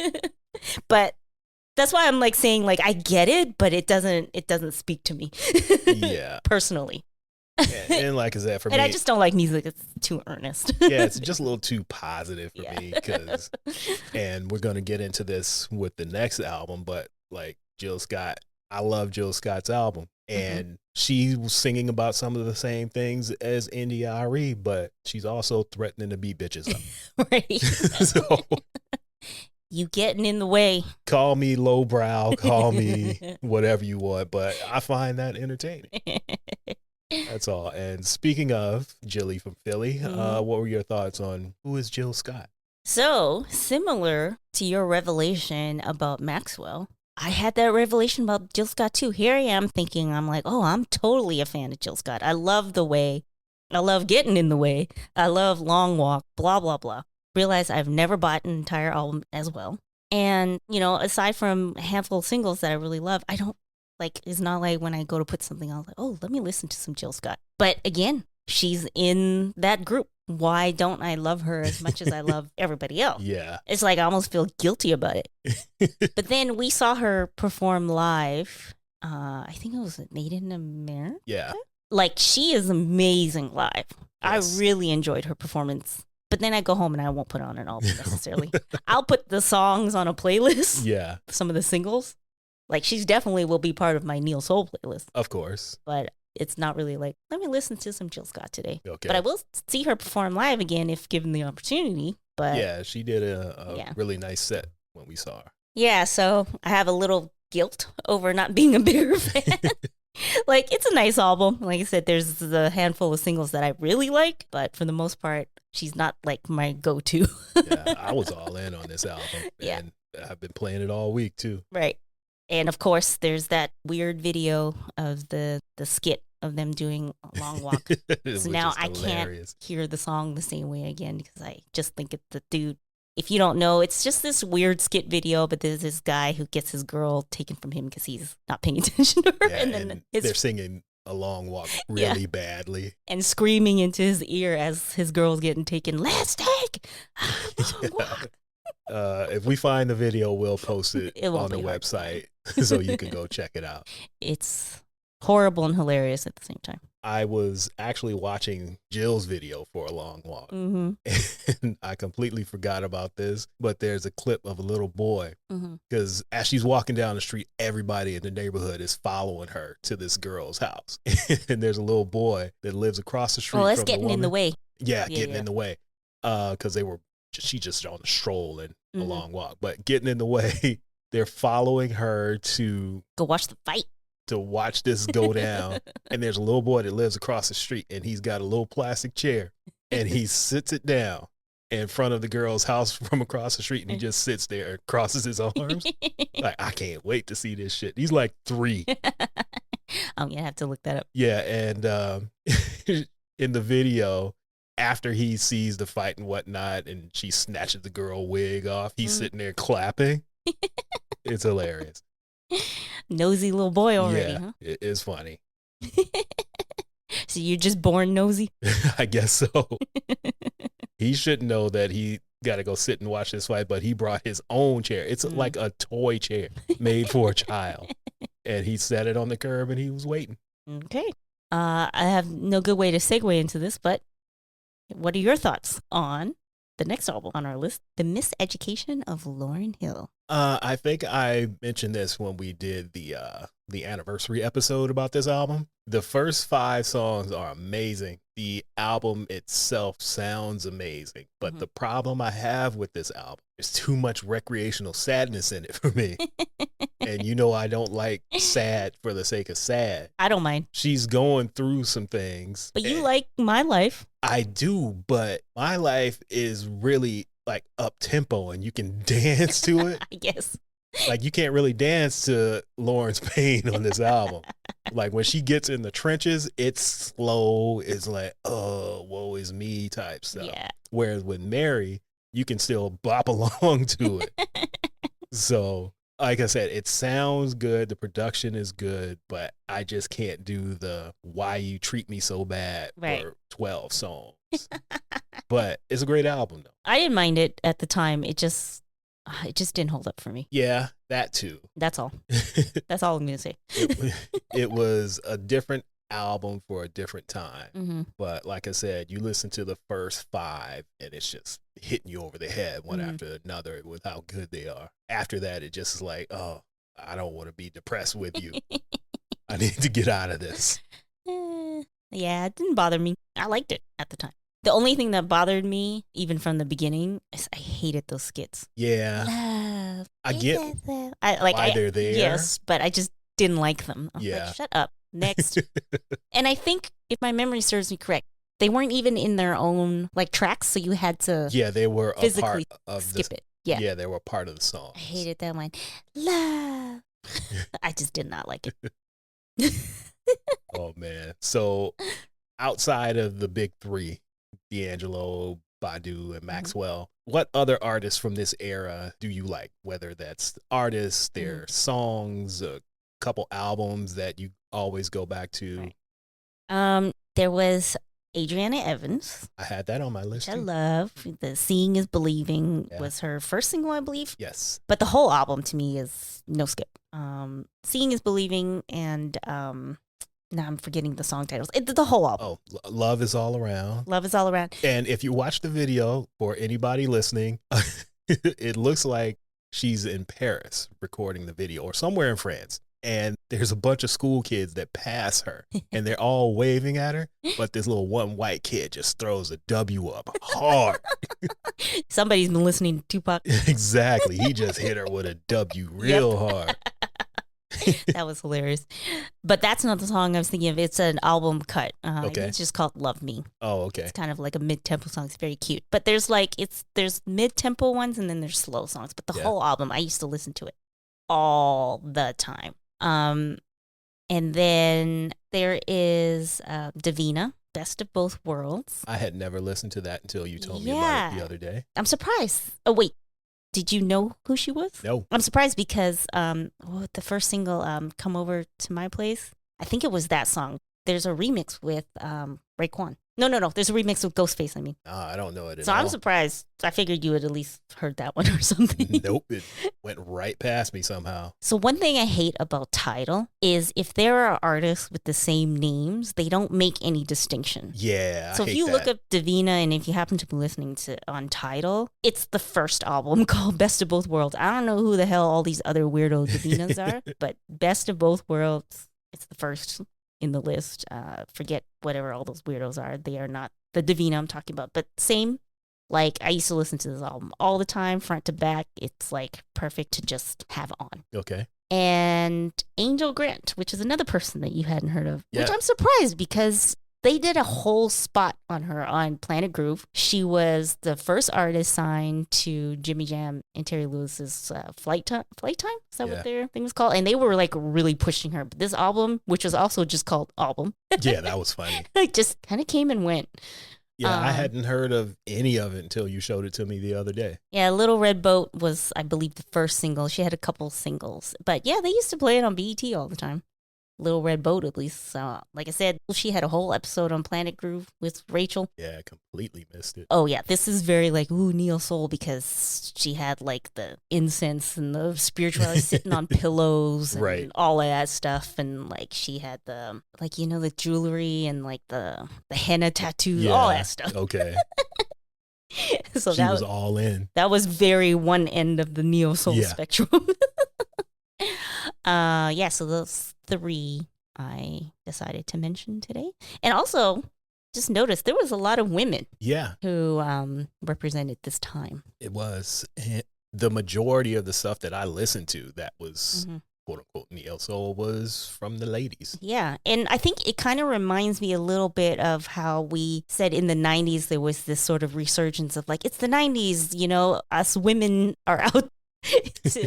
[SPEAKER 2] but that's why I'm like saying, like, I get it, but it doesn't speak to me.
[SPEAKER 1] Yeah.
[SPEAKER 2] Personally.
[SPEAKER 1] And like I said, for me,
[SPEAKER 2] and I just don't like music that's too earnest.
[SPEAKER 1] Yeah, it's just a little too positive for me and we're going to get into this with the next album, but like Jill Scott, I love Jill Scott's album, and she was singing about some of the same things as India.Arie, but she's also threatening to beat bitches up.
[SPEAKER 2] Right. So you getting in the way.
[SPEAKER 1] Call me lowbrow, call me whatever you want, but I find that entertaining. That's all. And speaking of Jilly from Philly, what were your thoughts on who is Jill Scott?
[SPEAKER 2] So, similar to your revelation about Maxwell, I had that revelation about Jill Scott too. Here I am thinking, I'm like, oh, I'm totally a fan of Jill Scott. I love the way. I love Getting in the Way. I love Long Walk, blah, blah, blah. Realize I've never bought an entire album as well. And, aside from a handful of singles that I really love, I don't, like, it's not like when I go to put something on, like, oh, let me listen to some Jill Scott. But again, she's in that group. Why don't I love her as much as I love everybody else?
[SPEAKER 1] Yeah.
[SPEAKER 2] It's like I almost feel guilty about it. But then we saw her perform live. I think it was Made in America.
[SPEAKER 1] Yeah.
[SPEAKER 2] Like, she is amazing live. Yes. I really enjoyed her performance. But then I go home and I won't put on an album necessarily. I'll put the songs on a playlist.
[SPEAKER 1] Yeah.
[SPEAKER 2] Some of the singles. Like, she's definitely will be part of my Neo Soul playlist.
[SPEAKER 1] Of course.
[SPEAKER 2] But it's not really like, let me listen to some Jill Scott today.
[SPEAKER 1] Okay.
[SPEAKER 2] But I will see her perform live again if given the opportunity. But
[SPEAKER 1] yeah, she did a really nice set when we saw her.
[SPEAKER 2] Yeah, so I have a little guilt over not being a bigger fan. Like, it's a nice album. Like I said, there's a handful of singles that I really like, but for the most part, she's not like my go-to.
[SPEAKER 1] Yeah, I was all in on this album.
[SPEAKER 2] Yeah.
[SPEAKER 1] And I've been playing it all week too.
[SPEAKER 2] Right. And of course, there's that weird video of the skit of them doing a Long Walk. So now I can't hear the song the same way again because I just think it's the dude. If you don't know, it's just this weird skit video, but there's this guy who gets his girl taken from him because he's not paying attention to her.
[SPEAKER 1] Yeah, and then they're singing A Long Walk really badly.
[SPEAKER 2] And screaming into his ear as his girl's getting taken. Let's take a long walk.
[SPEAKER 1] If we find the video, we'll post it on the website so you can go check it out.
[SPEAKER 2] It's horrible and hilarious at the same time.
[SPEAKER 1] I was actually watching Jill's video for A Long Walk, and I completely forgot about this, but there's a clip of a little boy, because as she's walking down the street, everybody in the neighborhood is following her to this girl's house, and there's a little boy that lives across the street.
[SPEAKER 2] Well, that's getting in the way.
[SPEAKER 1] Yeah, getting in the way, because she just on a stroll and a long walk, but getting in the way. They're following her to
[SPEAKER 2] go watch the fight.
[SPEAKER 1] to watch this go down. And there's a little boy that lives across the street, and he's got a little plastic chair, and he sits it down in front of the girl's house from across the street, and he just sits there and crosses his arms. Like, I can't wait to see this shit. He's like 3.
[SPEAKER 2] I'm gonna have to look that up.
[SPEAKER 1] Yeah, and in the video, after he sees the fight and whatnot, and she snatches the girl wig off, he's sitting there clapping. It's hilarious.
[SPEAKER 2] Nosy little boy already,
[SPEAKER 1] yeah,
[SPEAKER 2] huh?
[SPEAKER 1] It is funny.
[SPEAKER 2] So you're just born nosy?
[SPEAKER 1] I guess so. He should know that he got to go sit and watch this fight, but he brought his own chair. It's like a toy chair made for a child. And he set it on the curb and he was waiting.
[SPEAKER 2] Okay. I have no good way to segue into this, but what are your thoughts on the next album on our list, The Miseducation of Lauryn Hill?
[SPEAKER 1] I think I mentioned this when we did the anniversary episode about this album. The first 5 songs are amazing. The album itself sounds amazing. But the problem I have with this album is too much recreational sadness in it for me. And you know I don't like sad for the sake of sad.
[SPEAKER 2] I don't mind.
[SPEAKER 1] She's going through some things.
[SPEAKER 2] But you like My Life.
[SPEAKER 1] I do, but My Life is really like up tempo and you can dance to it.
[SPEAKER 2] I guess.
[SPEAKER 1] Like you can't really dance to Lauren's Pain on this album. Like when she gets in the trenches, it's slow. It's like, oh, woe is me type stuff.
[SPEAKER 2] Yeah.
[SPEAKER 1] Whereas with Mary, you can still bop along to it. So, like I said, it sounds good. The production is good, but I just can't do the Why You Treat Me So Bad for 12 songs. But it's a great album, though.
[SPEAKER 2] I didn't mind it at the time. It just didn't hold up for me.
[SPEAKER 1] Yeah, that too.
[SPEAKER 2] That's all. That's all I'm going to say.
[SPEAKER 1] It was a different album for a different time. But like I said, you listen to the first 5 and it's just hitting you over the head one after another with how good they are. After that, it just is like, oh, I don't want to be depressed with you. I need to get out of this.
[SPEAKER 2] Yeah, it didn't bother me. I liked it at the time. The only thing that bothered me, even from the beginning, is I hated those skits.
[SPEAKER 1] Yeah.
[SPEAKER 2] Love.
[SPEAKER 1] I get
[SPEAKER 2] why
[SPEAKER 1] they're there.
[SPEAKER 2] Yes, but I just didn't like them. I was like, shut up. Next. And I think, if my memory serves me correct, they weren't even in their own like tracks, so you had to
[SPEAKER 1] they were
[SPEAKER 2] physically
[SPEAKER 1] a part of
[SPEAKER 2] skip it.
[SPEAKER 1] Yeah, they were part of the song.
[SPEAKER 2] I hated that one. Love. I just did not like it.
[SPEAKER 1] Oh, man. So outside of the big 3, D'Angelo, Badu, and Maxwell, what other artists from this era do you like? Whether that's artists, their songs, a couple albums that you always go back to?
[SPEAKER 2] There was Adriana Evans.
[SPEAKER 1] I had that on my list.
[SPEAKER 2] Which I love. The Seeing is Believing was her first single, I believe.
[SPEAKER 1] Yes.
[SPEAKER 2] But the whole album to me is no skip. Seeing is Believing and now I'm forgetting the song titles. The whole album.
[SPEAKER 1] Oh, Love is All Around.
[SPEAKER 2] Love is All Around.
[SPEAKER 1] And if you watch the video, for anybody listening, it looks like she's in Paris recording the video or somewhere in France. And there's a bunch of school kids that pass her and they're all waving at her. But this little one white kid just throws a W up hard.
[SPEAKER 2] Somebody's been listening to Tupac.
[SPEAKER 1] Exactly. He just hit her with a W real hard.
[SPEAKER 2] That was hilarious. But that's not the song I was thinking of. It's an album cut.
[SPEAKER 1] Okay.
[SPEAKER 2] It's just called Love Me.
[SPEAKER 1] Oh, okay.
[SPEAKER 2] It's kind of like a mid-tempo song. It's very cute. But there's mid-tempo ones and then there's slow songs. But the whole album, I used to listen to it all the time. And then there is Davina, Best of Both Worlds.
[SPEAKER 1] I had never listened to that until you told me about it the other day.
[SPEAKER 2] I'm surprised. Oh, wait. Did you know who she was?
[SPEAKER 1] No.
[SPEAKER 2] I'm surprised because the first single, Come Over to My Place, I think it was that song. There's a remix with Raekwon. No. There's a remix with Ghostface, I mean.
[SPEAKER 1] I don't know it at all.
[SPEAKER 2] So I'm surprised. I figured you had at least heard that one or something.
[SPEAKER 1] Nope. It went right past me somehow.
[SPEAKER 2] So one thing I hate about Tidal is if there are artists with the same names, they don't make any distinction.
[SPEAKER 1] Yeah,
[SPEAKER 2] So if you look up Davina and if you happen to be listening to on Tidal, it's the first album called Best of Both Worlds. I don't know who the hell all these other weirdo Davinas are, but Best of Both Worlds, it's the first in the list. Forget whatever all those weirdos are. They are not the Davina I'm talking about, but same. Like, I used to listen to this album all the time, front to back. It's like perfect to just have on.
[SPEAKER 1] Okay.
[SPEAKER 2] and Angel Grant, which is another person that you hadn't heard of, which
[SPEAKER 1] Yeah.
[SPEAKER 2] I'm surprised because they did a whole spot on her on Planet Groove. She was the first artist signed to Jimmy Jam and Terry Lewis's Flight Time. Is that what their thing was called? And they were like really pushing her. But this album, which was also just called Album,
[SPEAKER 1] Yeah, that was funny.
[SPEAKER 2] like just kind of came and went.
[SPEAKER 1] Yeah, I hadn't heard of any of it until you showed it to me the other day.
[SPEAKER 2] Yeah, Little Red Boat was, I believe, the first single. She had a couple singles. But yeah, they used to play it on BET all the time. Little Red Boat, at least. Like I said, she had a whole episode on Planet Groove with Rachel.
[SPEAKER 1] Yeah, I completely missed it.
[SPEAKER 2] Oh, yeah. This is very like, ooh, neo soul, because she had like the incense and the spirituality sitting on pillows and
[SPEAKER 1] Right.
[SPEAKER 2] all of that stuff. And like she had the, like, you know, the jewelry and like the henna tattoos, all that stuff.
[SPEAKER 1] Okay.
[SPEAKER 2] So
[SPEAKER 1] She was all in.
[SPEAKER 2] That was very one end of the neo soul spectrum. So those three I decided to mention today. And also just noticed there was a lot of women who represented this time.
[SPEAKER 1] It was. And the majority of the stuff that I listened to that was quote unquote neo soul was from the ladies.
[SPEAKER 2] Yeah. And I think it kind of reminds me a little bit of how we said in the 90s there was this sort of resurgence of like, it's the 90s, you know, us women are out.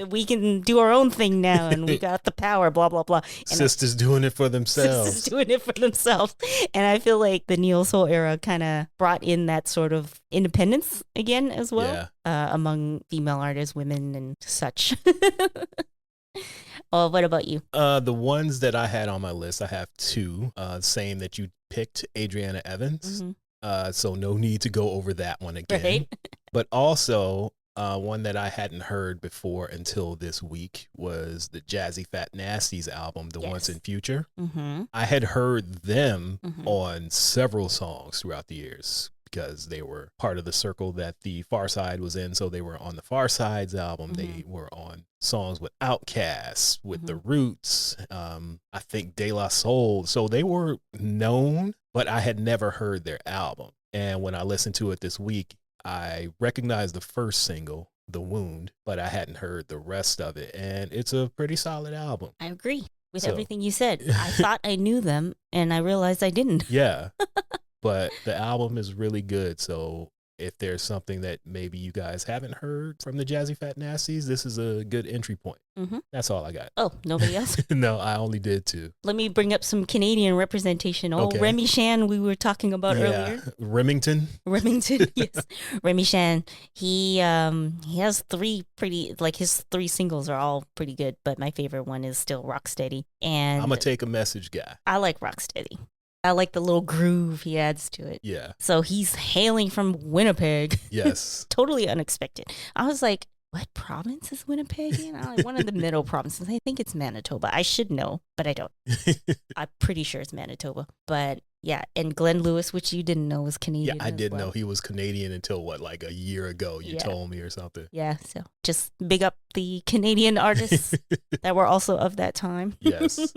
[SPEAKER 2] We can do our own thing now and we got the power, blah, blah, blah. And
[SPEAKER 1] sisters doing it for themselves.
[SPEAKER 2] Sisters doing it for themselves. And I feel like the neo soul era kind of brought in that sort of independence again as well among female artists, women and such. Oh, what about you?
[SPEAKER 1] The ones that I had on my list, I have two. Same that you picked, Adriana Evans. So no need to go over that one again.
[SPEAKER 2] Right.
[SPEAKER 1] But also, one that I hadn't heard before until this week was the Jazzy Fat Nasty's album, The Once and Future. I had heard them on several songs throughout the years because they were part of the circle that the Far Side was in. So they were on the Far Side's album. They were on songs with Outkast, with The Roots, I think De La Soul. So they were known, but I had never heard their album. And when I listened to it this week, I recognized the first single, The Wound, but I hadn't heard the rest of it. And it's a pretty solid album.
[SPEAKER 2] I agree with everything you said. I thought I knew them and I realized I didn't.
[SPEAKER 1] Yeah. But the album is really good. So if there's something that maybe you guys haven't heard from the Jazzy Fat Nasties, this is a good entry point. That's all I got.
[SPEAKER 2] Oh, nobody else?
[SPEAKER 1] No, I only did two.
[SPEAKER 2] Let me bring up some Canadian representation. Remy Shan, we were talking about earlier.
[SPEAKER 1] Remington,
[SPEAKER 2] yes. Remy Shan. He has three pretty, like his three singles are all pretty good, but my favorite one is still Rocksteady. And
[SPEAKER 1] I'm going to take a message guy.
[SPEAKER 2] I like Rocksteady. I like the little groove he adds to it.
[SPEAKER 1] Yeah.
[SPEAKER 2] So he's hailing from Winnipeg.
[SPEAKER 1] Yes.
[SPEAKER 2] Totally unexpected. I was like, what province is Winnipeg in? I'm like, one of the middle provinces. I think it's Manitoba. I should know, but I don't. I'm pretty sure it's Manitoba. But yeah, and Glenn Lewis, which you didn't know was Canadian.
[SPEAKER 1] Yeah, I didn't know he was Canadian until like a year ago. You told me or something.
[SPEAKER 2] Yeah, so just big up the Canadian artists that were also of that time.
[SPEAKER 1] Yes.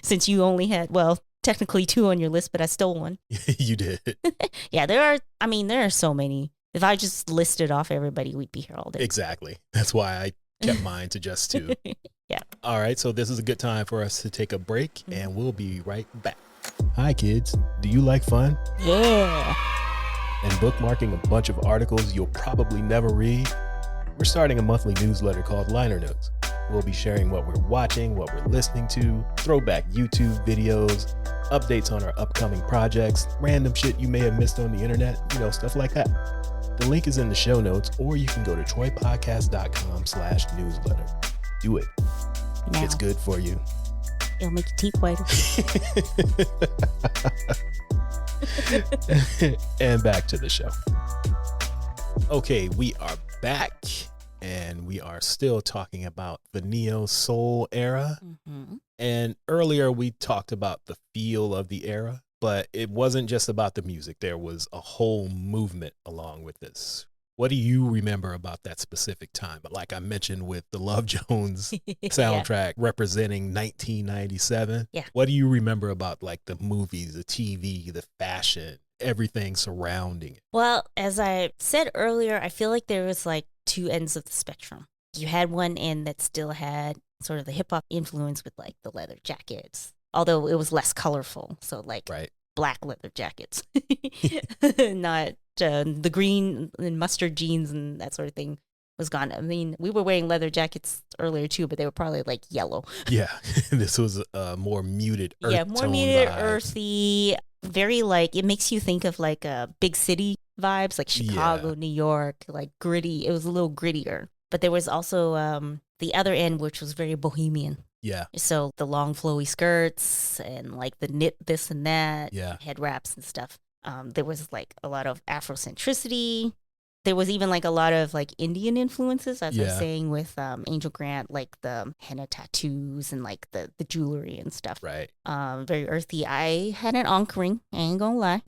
[SPEAKER 2] Since you only had, technically two on your list, but I stole one.
[SPEAKER 1] You did.
[SPEAKER 2] Yeah, there are so many. If I just listed off everybody, we'd be here all day.
[SPEAKER 1] Exactly. That's why I kept mine to just two.
[SPEAKER 2] Yeah.
[SPEAKER 1] All right. So this is a good time for us to take a break and we'll be right back. Hi, kids. Do you like fun?
[SPEAKER 2] Yeah.
[SPEAKER 1] And bookmarking a bunch of articles you'll probably never read? We're starting a monthly newsletter called Liner Notes. We'll be sharing what we're watching, what we're listening to, throwback YouTube videos, updates on our upcoming projects, random shit you may have missed on the internet, stuff like that. The link is in the show notes, or you can go to troypodcast.com/newsletter. Do it.
[SPEAKER 2] Now,
[SPEAKER 1] it's good for you.
[SPEAKER 2] It'll make your teeth whiter.
[SPEAKER 1] And back to the show. Okay, we are back. And we are still talking about the neo soul era. And earlier we talked about the feel of the era, but it wasn't just about the music. There was a whole movement along with this. What do you remember about that specific time? But like I mentioned with the Love Jones soundtrack representing 1997.
[SPEAKER 2] Yeah.
[SPEAKER 1] What do you remember about like the movies, the TV, the fashion, everything surrounding it?
[SPEAKER 2] Well, as I said earlier, I feel like there was like two ends of the spectrum. You had one end that still had sort of the hip hop influence with like the leather jackets, although it was less colorful. So like
[SPEAKER 1] Right.
[SPEAKER 2] black leather jackets, not the green and mustard jeans and that sort of thing was gone. I mean, we were wearing leather jackets earlier too, but they were probably like yellow.
[SPEAKER 1] Yeah. This was more muted,
[SPEAKER 2] Yeah, more muted, earthy, very like, it makes you think of like big city vibes, like Chicago, New York, like gritty. It was a little grittier. But there was also the other end, which was very bohemian.
[SPEAKER 1] Yeah.
[SPEAKER 2] So the long flowy skirts and like the knit this and that,
[SPEAKER 1] Yeah.
[SPEAKER 2] head wraps and stuff. There was like a lot of Afrocentricity. There was even like a lot of like Indian influences, as I was saying with Angel Grant, like the henna tattoos and like the jewelry and stuff.
[SPEAKER 1] Right.
[SPEAKER 2] Very earthy. I had an ankh ring. I ain't gonna lie.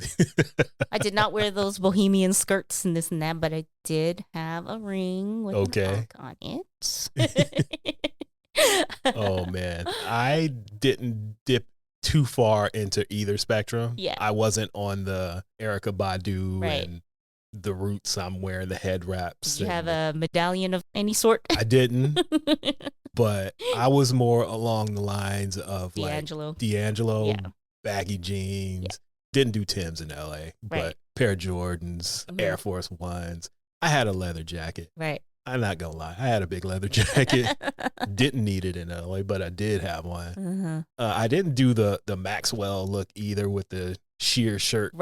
[SPEAKER 2] I did not wear those bohemian skirts and this and that, but I did have a ring with an ankh on it.
[SPEAKER 1] Oh man, I didn't dip too far into either spectrum.
[SPEAKER 2] Yeah,
[SPEAKER 1] I wasn't on the Erykah Badu and the roots. I'm wearing the head wraps.
[SPEAKER 2] Did you have a medallion of any sort?
[SPEAKER 1] I didn't, but I was more along the lines of
[SPEAKER 2] D'Angelo,
[SPEAKER 1] baggy jeans. Didn't do Timbs in LA, but pair of Jordans, Air Force Ones. I had a leather jacket.
[SPEAKER 2] Right.
[SPEAKER 1] I'm not gonna lie. I had a big leather jacket. Didn't need it in LA, but I did have one. I didn't do the Maxwell look either with the sheer shirt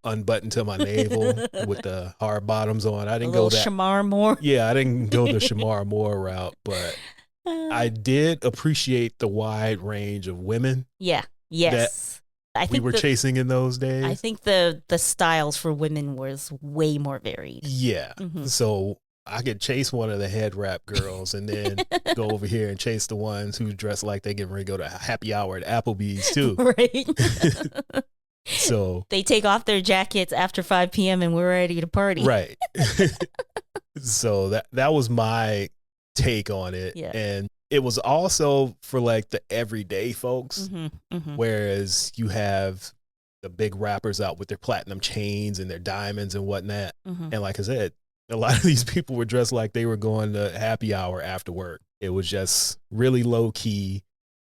[SPEAKER 1] unbuttoned to my navel with the hard bottoms on. I didn't go that
[SPEAKER 2] Shamar Moore.
[SPEAKER 1] Yeah, I didn't go the Shamar Moore route, but I did appreciate the wide range of women.
[SPEAKER 2] Yeah. Yes.
[SPEAKER 1] I think we were chasing in those days.
[SPEAKER 2] I think the styles for women was way more varied.
[SPEAKER 1] Yeah. So I could chase one of the head wrap girls and then go over here and chase the ones who dress like they get ready to go to happy hour at Applebee's too.
[SPEAKER 2] Right.
[SPEAKER 1] So
[SPEAKER 2] they take off their jackets after 5 p.m. and we're ready to party.
[SPEAKER 1] Right. So that was my take on it.
[SPEAKER 2] Yeah.
[SPEAKER 1] And it was also for like the everyday folks, whereas you have the big rappers out with their platinum chains and their diamonds and whatnot. And like I said, a lot of these people were dressed like they were going to happy hour after work. It was just really low key.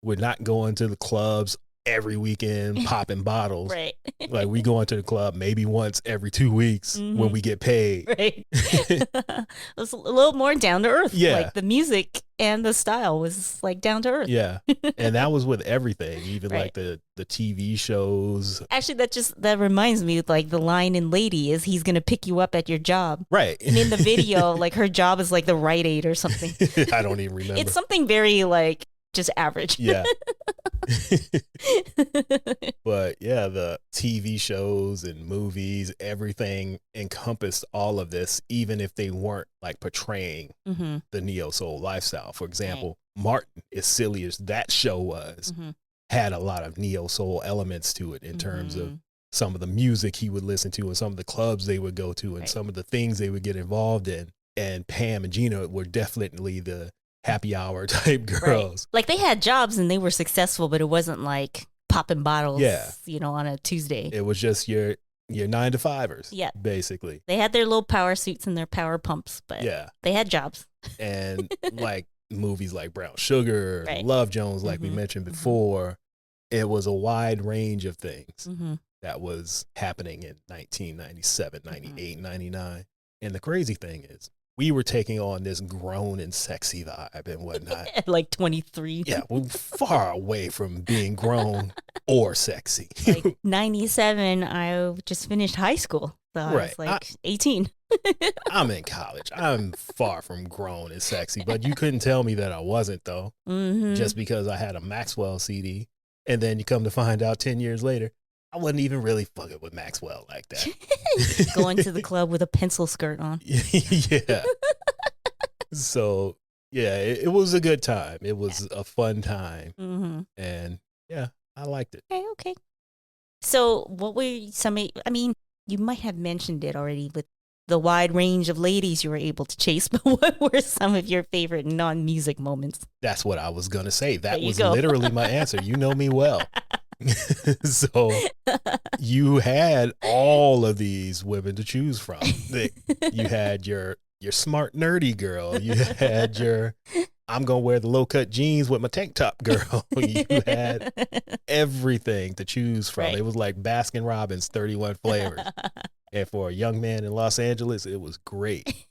[SPEAKER 1] We're not going to the clubs every weekend popping bottles.
[SPEAKER 2] Right.
[SPEAKER 1] Like we go into the club maybe once every 2 weeks when we get paid.
[SPEAKER 2] Right. It was a little more down to earth.
[SPEAKER 1] Yeah.
[SPEAKER 2] Like the music and the style was like down to earth.
[SPEAKER 1] Yeah. And that was with everything, even like the TV shows.
[SPEAKER 2] Actually, that reminds me, like the line in Lady is he's going to pick you up at your job.
[SPEAKER 1] Right.
[SPEAKER 2] And in the video, like her job is like the Rite Aid or something.
[SPEAKER 1] I don't even remember.
[SPEAKER 2] It's something very like just average.
[SPEAKER 1] Yeah. But yeah, the TV shows and movies, everything encompassed all of this, even if they weren't like portraying the neo soul lifestyle. For example, Martin, as silly as that show was, had a lot of neo soul elements to it in terms of some of the music he would listen to and some of the clubs they would go to and some of the things they would get involved in. And Pam and Gina were definitely the happy hour type girls.
[SPEAKER 2] Like they had jobs and they were successful, but it wasn't like popping bottles, on a Tuesday.
[SPEAKER 1] It was just your 9-to-5ers. Yeah. Basically.
[SPEAKER 2] They had their little power suits and their power pumps, but they had jobs.
[SPEAKER 1] And like movies like Brown Sugar, Love Jones, like we mentioned before, it was a wide range of things that was happening in 1997, 98, 99. And the crazy thing is, we were taking on this grown and sexy vibe and whatnot.
[SPEAKER 2] At like 23.
[SPEAKER 1] Yeah, we're far away from being grown or sexy.
[SPEAKER 2] Like 97, I just finished high school. So I was like 18.
[SPEAKER 1] I'm in college. I'm far from grown and sexy, but you couldn't tell me that I wasn't, though, just because I had a Maxwell CD. And then you come to find out 10 years later, I wasn't even really fucking with Maxwell like that.
[SPEAKER 2] Going to the club with a pencil skirt on.
[SPEAKER 1] Yeah. So, yeah, it was a good time. It was a fun time. And, yeah, I liked it.
[SPEAKER 2] Okay. So, what were you might have mentioned it already with the wide range of ladies you were able to chase, but what were some of your favorite non-music moments?
[SPEAKER 1] That's what I was going to say. That was literally my answer. You know me well. So you had all of these women to choose from. You had your smart nerdy girl. You had your I'm going to wear the low cut jeans with my tank top, girl. You had everything to choose from.
[SPEAKER 2] Right.
[SPEAKER 1] It was like Baskin Robbins, 31 flavors. And for a young man in Los Angeles, it was great.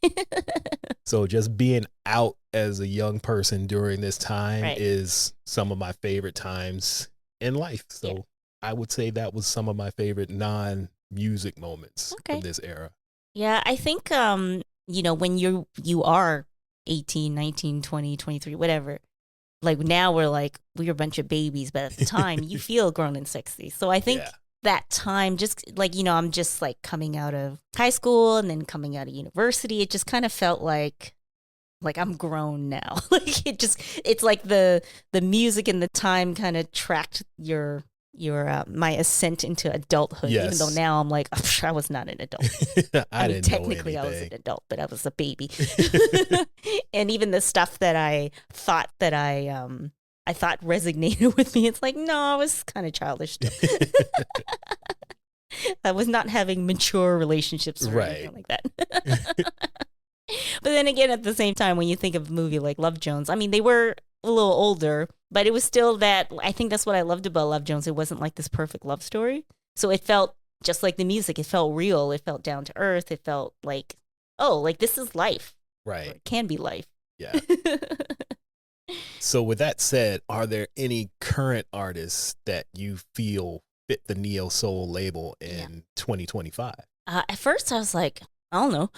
[SPEAKER 1] So just being out as a young person during this time is some of my favorite times in life. So I would say that was some of my favorite non-music moments from this era.
[SPEAKER 2] Yeah, I think, you know, when you are 18, 19, 20, 23, whatever, like now we're a bunch of babies, but at the time you feel grown and sexy. So I think that time, just like, you know, I'm just like coming out of high school and then coming out of university, it just kind of felt like I'm grown now. Like it's like the music and the time kind of tracked your my ascent into adulthood. Even though now I'm like, I was not an adult. I mean, technically I was an adult, but I was a baby. And even the stuff that I thought I thought resonated with me, it's like, no, I was kind of childish still. I was not having mature relationships or anything like that. But then again, at the same time, when you think of a movie like Love Jones, I mean, they were a little older, but it was still that, I think that's what I loved about Love Jones. It wasn't like this perfect love story. So it felt just like the music. It felt real. It felt down to earth. It felt like, oh, like this is life.
[SPEAKER 1] Right.
[SPEAKER 2] Or it can be life.
[SPEAKER 1] Yeah. So with that said, are there any current artists that you feel fit the neo soul label in 2025?
[SPEAKER 2] At first I was like, I don't know.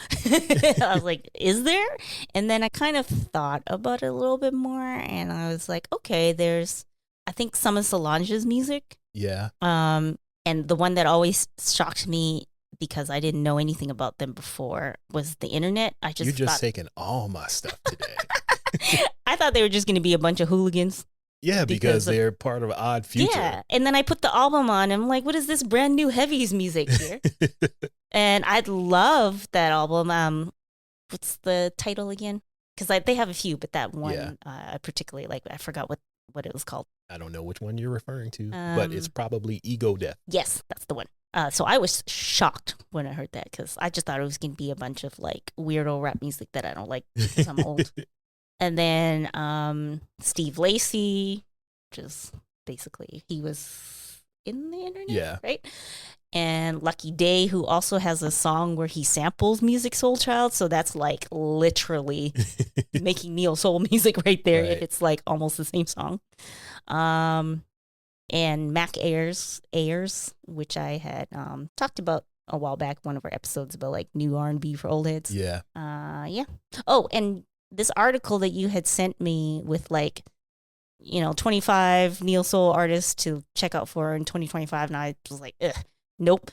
[SPEAKER 2] I was like, is there? And then I kind of thought about it a little bit more, and I was like, okay, there's, I think, some of Solange's music.
[SPEAKER 1] Yeah.
[SPEAKER 2] And the one that always shocked me because I didn't know anything about them before was the internet.
[SPEAKER 1] You're just taking all my stuff today.
[SPEAKER 2] I thought they were just going to be a bunch of hooligans.
[SPEAKER 1] Yeah, because they're part of Odd Future.
[SPEAKER 2] Yeah, and then I put the album on, and I'm like, what is this brand new heavies music here? And I love that album. What's the title again? Because they have a few, but that one I particularly like. I forgot what it was called.
[SPEAKER 1] I don't know which one you're referring to, but it's probably Ego Death.
[SPEAKER 2] Yes, that's the one. So I was shocked when I heard that because I just thought it was going to be a bunch of like weirdo rap music that I don't like because I'm old. And then Steve Lacy, which is basically, he was in the internet, right? And Lucky Day, who also has a song where he samples Music Soul Child. So that's like literally making neo soul music right there, if it's like almost the same song. And Mac Ayers, which I had talked about a while back, one of our episodes about like new R&B for old heads.
[SPEAKER 1] Yeah.
[SPEAKER 2] Oh, and this article that you had sent me with like, you know, 25 neo soul artists to check out for in 2025, and I was like, nope.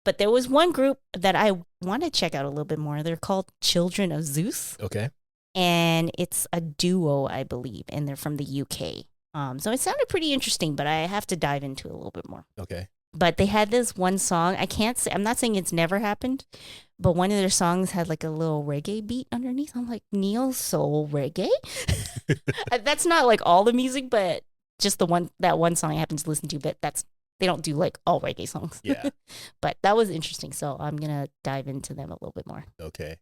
[SPEAKER 2] But there was one group that I want to check out a little bit more. They're called Children of Zeus.
[SPEAKER 1] Okay.
[SPEAKER 2] And it's a duo, I believe, and they're from the UK. So it sounded pretty interesting, but I have to dive into it a little bit more.
[SPEAKER 1] Okay.
[SPEAKER 2] But they had this one song. I'm not saying it's never happened, but one of their songs had like a little reggae beat underneath. I'm like, neo soul reggae? That's not like all the music, but just that one song I happen to listen to. But they don't do like all reggae songs.
[SPEAKER 1] Yeah.
[SPEAKER 2] But that was interesting. So I'm gonna dive into them a little bit more.
[SPEAKER 1] Okay.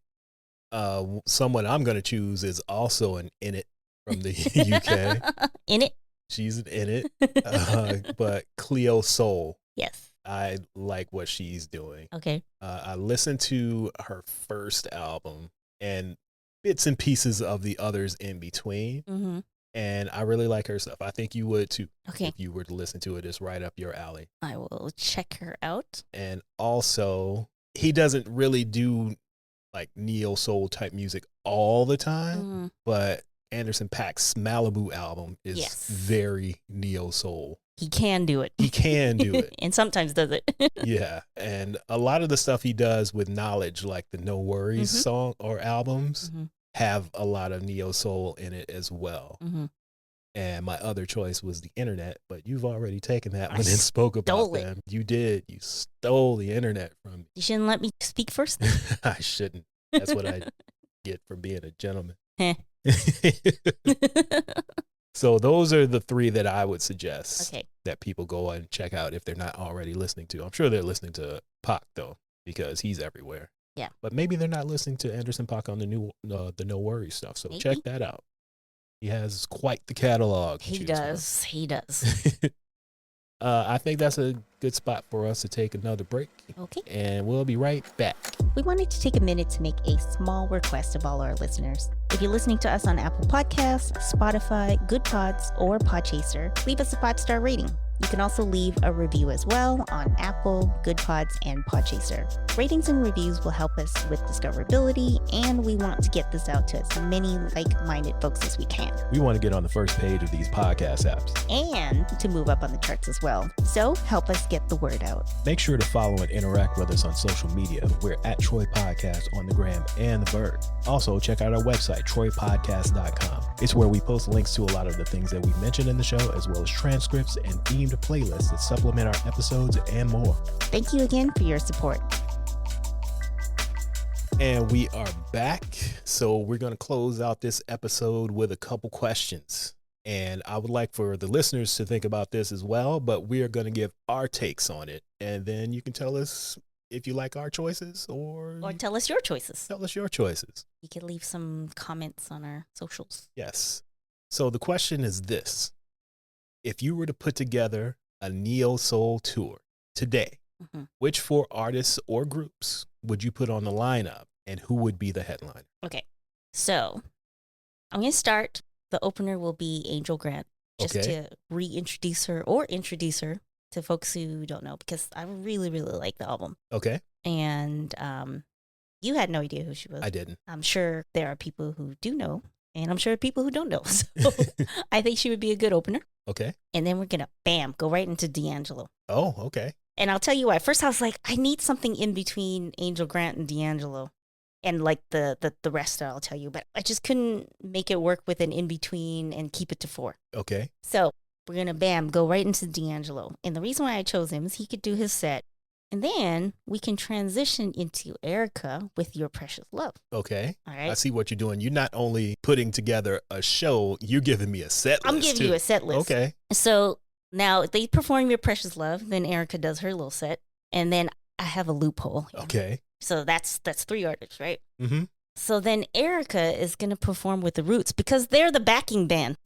[SPEAKER 1] Someone I'm gonna choose is also an In It from the UK.
[SPEAKER 2] In It.
[SPEAKER 1] She's an In It. But Cleo Soul.
[SPEAKER 2] Yes.
[SPEAKER 1] I like what she's doing.
[SPEAKER 2] Okay.
[SPEAKER 1] I listened to her first album and bits and pieces of the others in between.
[SPEAKER 2] Mm-hmm.
[SPEAKER 1] And I really like her stuff. I think you would too.
[SPEAKER 2] Okay.
[SPEAKER 1] If you were to listen to it, it's right up your alley.
[SPEAKER 2] I will check her out.
[SPEAKER 1] And also, he doesn't really do like neo soul type music all the time, but Anderson .Paak's Malibu album is very neo soul.
[SPEAKER 2] He can do it.
[SPEAKER 1] He can do it.
[SPEAKER 2] And sometimes does it.
[SPEAKER 1] Yeah. And a lot of the stuff he does with Knowledge, like the No Worries song or albums, have a lot of neo soul in it as well. And my other choice was the internet, but you've already taken that one and spoke about them. You did. You stole the internet from me.
[SPEAKER 2] You shouldn't let me speak first.
[SPEAKER 1] I shouldn't. That's what I get for being a gentleman. So those are the three that I would suggest that people go and check out if they're not already listening to. I'm sure they're listening to Pac though, because he's everywhere.
[SPEAKER 2] Yeah.
[SPEAKER 1] But maybe they're not listening to Anderson .Paak on the No Worries stuff. So
[SPEAKER 2] Maybe.
[SPEAKER 1] check that out. He has quite the catalog.
[SPEAKER 2] He does.
[SPEAKER 1] I think that's a good spot for us to take another break.
[SPEAKER 2] Okay.
[SPEAKER 1] And we'll be right back.
[SPEAKER 2] We wanted to take a minute to make a small request of all our listeners. If you're listening to us on Apple Podcasts, Spotify, Goodpods, or Podchaser, leave us a 5-star rating. You can also leave a review as well on Apple, Goodpods, and Podchaser. Ratings and reviews will help us with discoverability, and we want to get this out to as many like-minded folks as we can.
[SPEAKER 1] We want to get on the first page of these podcast apps.
[SPEAKER 2] And to move up on the charts as well. So help us get the word out.
[SPEAKER 1] Make sure to follow and interact with us on social media. We're at Troy Podcast on the gram and the Verge. Also, check out our website, troypodcast.com. It's where we post links to a lot of the things that we mentioned in the show, as well as transcripts and themed playlists that supplement our episodes and more.
[SPEAKER 2] Thank you again for your support.
[SPEAKER 1] And we are back. So we're going to close out this episode with a couple questions. And I would like for the listeners to think about this as well, but we are going to give our takes on it. And then you can tell us if you like our choices or
[SPEAKER 2] tell us your choices.
[SPEAKER 1] Tell us your choices.
[SPEAKER 2] You can leave some comments on our socials.
[SPEAKER 1] Yes. So the question is this. If you were to put together a neo soul tour today, which 4 artists or groups would you put on the lineup, and who would be the headliner?
[SPEAKER 2] Okay, so I'm going to start. The opener will be Angel Grant, just to reintroduce her or introduce her to folks who don't know, because I really, really like the album.
[SPEAKER 1] Okay.
[SPEAKER 2] And you had no idea who she was.
[SPEAKER 1] I didn't.
[SPEAKER 2] I'm sure there are people who do know, and I'm sure people who don't know. So I think she would be a good opener.
[SPEAKER 1] Okay.
[SPEAKER 2] And then we're going to, go right into D'Angelo.
[SPEAKER 1] Oh, okay.
[SPEAKER 2] And I'll tell you why. First, I was like, I need something in between Angel Grant and D'Angelo. And like the rest I'll tell you. But I just couldn't make it work with an in-between and keep it to 4.
[SPEAKER 1] Okay.
[SPEAKER 2] So we're going to, go right into D'Angelo. And the reason why I chose him is he could do his set. And then we can transition into Erica with Your Precious Love.
[SPEAKER 1] Okay.
[SPEAKER 2] All right.
[SPEAKER 1] I see what you're doing. You're not only putting together a show, you're giving me a set list.
[SPEAKER 2] I'm giving you a set list.
[SPEAKER 1] Okay.
[SPEAKER 2] So now they perform Your Precious Love. Then Erica does her little set. And then I have a loophole.
[SPEAKER 1] Okay.
[SPEAKER 2] So that's 3 artists, right?
[SPEAKER 1] Mm-hmm.
[SPEAKER 2] So then Erica is going to perform with the Roots because they're the backing band.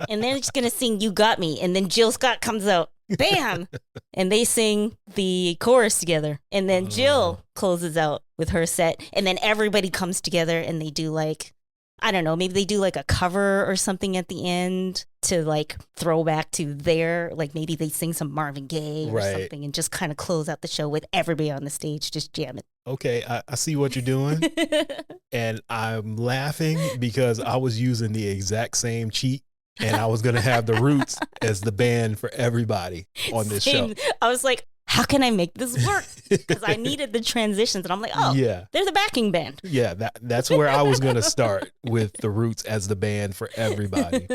[SPEAKER 2] And they're just going to sing You Got Me. And then Jill Scott comes out. Bam! And they sing the chorus together. And then Jill closes out with her set. And then everybody comes together and they do maybe they do a cover or something at the end to throw back to maybe they sing some Marvin Gaye or something and just kind of close out the show with everybody on the stage just jamming.
[SPEAKER 1] Okay, I see what you're doing. And I'm laughing because I was using the exact same cheat. And I was going to have the Roots as the band for everybody on this show.
[SPEAKER 2] I was like, how can I make this work? Because I needed the transitions. And I'm like, they're the backing band.
[SPEAKER 1] Yeah, that's where I was going to start with the Roots as the band for everybody.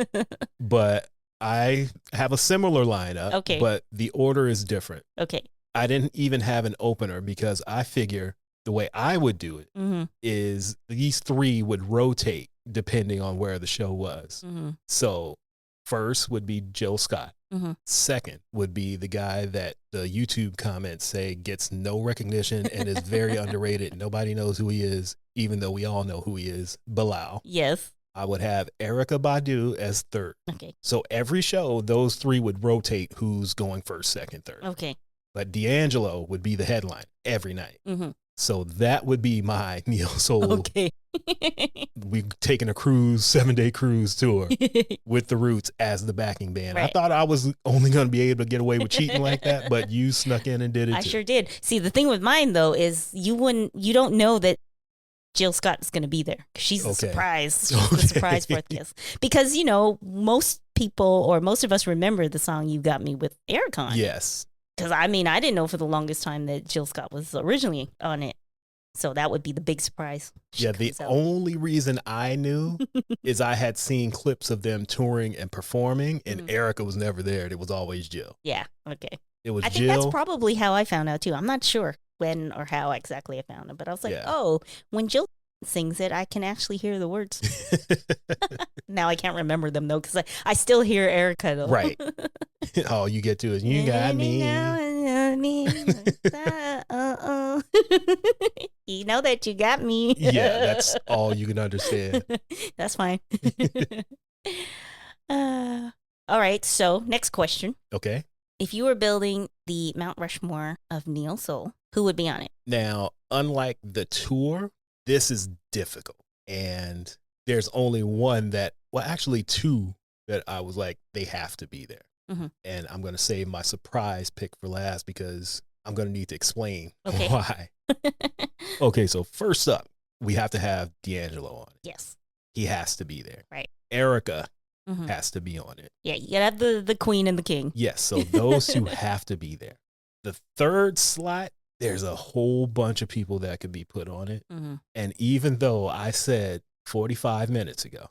[SPEAKER 1] But I have a similar lineup, but the order is different.
[SPEAKER 2] Okay.
[SPEAKER 1] I didn't even have an opener because I figure the way I would do it is these 3 would rotate depending on where the show was. So first would be Jill Scott. Second would be the guy that the YouTube comments say gets no recognition and is very underrated. Nobody knows who he is, even though we all know who he is. Bilal.
[SPEAKER 2] Yes.
[SPEAKER 1] I would have Erykah Badu as third.
[SPEAKER 2] Okay.
[SPEAKER 1] So every show, those 3 would rotate who's going first, second, third.
[SPEAKER 2] Okay.
[SPEAKER 1] But D'Angelo would be the headline every night. So that would be my neo soul.
[SPEAKER 2] Okay.
[SPEAKER 1] We taking a cruise, 7-day cruise tour with the Roots as the backing band.
[SPEAKER 2] Right.
[SPEAKER 1] I thought I was only going to be able to get away with cheating like that, but you snuck in and did it
[SPEAKER 2] I
[SPEAKER 1] too.
[SPEAKER 2] sure did. See, the thing with mine though is you don't know that Jill Scott is going to be there. She's a surprise. She's the surprise fourth guest. Because most people or most of us remember the song You Got Me with Eric on.
[SPEAKER 1] Yes.
[SPEAKER 2] Because I didn't know for the longest time that Jill Scott was originally on it. So that would be the big surprise.
[SPEAKER 1] The only reason I knew is I had seen clips of them touring and performing, and Erica was never there. It was always Jill.
[SPEAKER 2] Yeah, okay.
[SPEAKER 1] It was
[SPEAKER 2] I
[SPEAKER 1] Jill.
[SPEAKER 2] think that's probably how I found out, too. I'm not sure when or how exactly I found it, but I was like, when Jill sings it, I can actually hear the words. Now I can't remember them, though, because I still hear Erica, though.
[SPEAKER 1] Right. All you get to is, you got me.
[SPEAKER 2] You know that you got me.
[SPEAKER 1] Yeah, that's all you can understand.
[SPEAKER 2] That's fine. uh, all right. So, next question.
[SPEAKER 1] Okay.
[SPEAKER 2] If you were building the Mount Rushmore of Neo Soul, who would be on it?
[SPEAKER 1] Now, unlike the tour, this is difficult. And there's only one that, well, actually two that I was like, they have to be there.
[SPEAKER 2] Mhm.
[SPEAKER 1] And I'm going to save my surprise pick for last because I'm going to need to explain
[SPEAKER 2] Okay.
[SPEAKER 1] why. Okay, so first up, we have to have D'Angelo on it.
[SPEAKER 2] Yes.
[SPEAKER 1] He has to be there.
[SPEAKER 2] Right.
[SPEAKER 1] Erica
[SPEAKER 2] Mhm.
[SPEAKER 1] has to be on it.
[SPEAKER 2] Yeah, you gotta have the queen and the king.
[SPEAKER 1] Yes, so those two have to be there. The third slot, there's a whole bunch of people that could be put on it.
[SPEAKER 2] Mhm.
[SPEAKER 1] And even though I said 45 minutes ago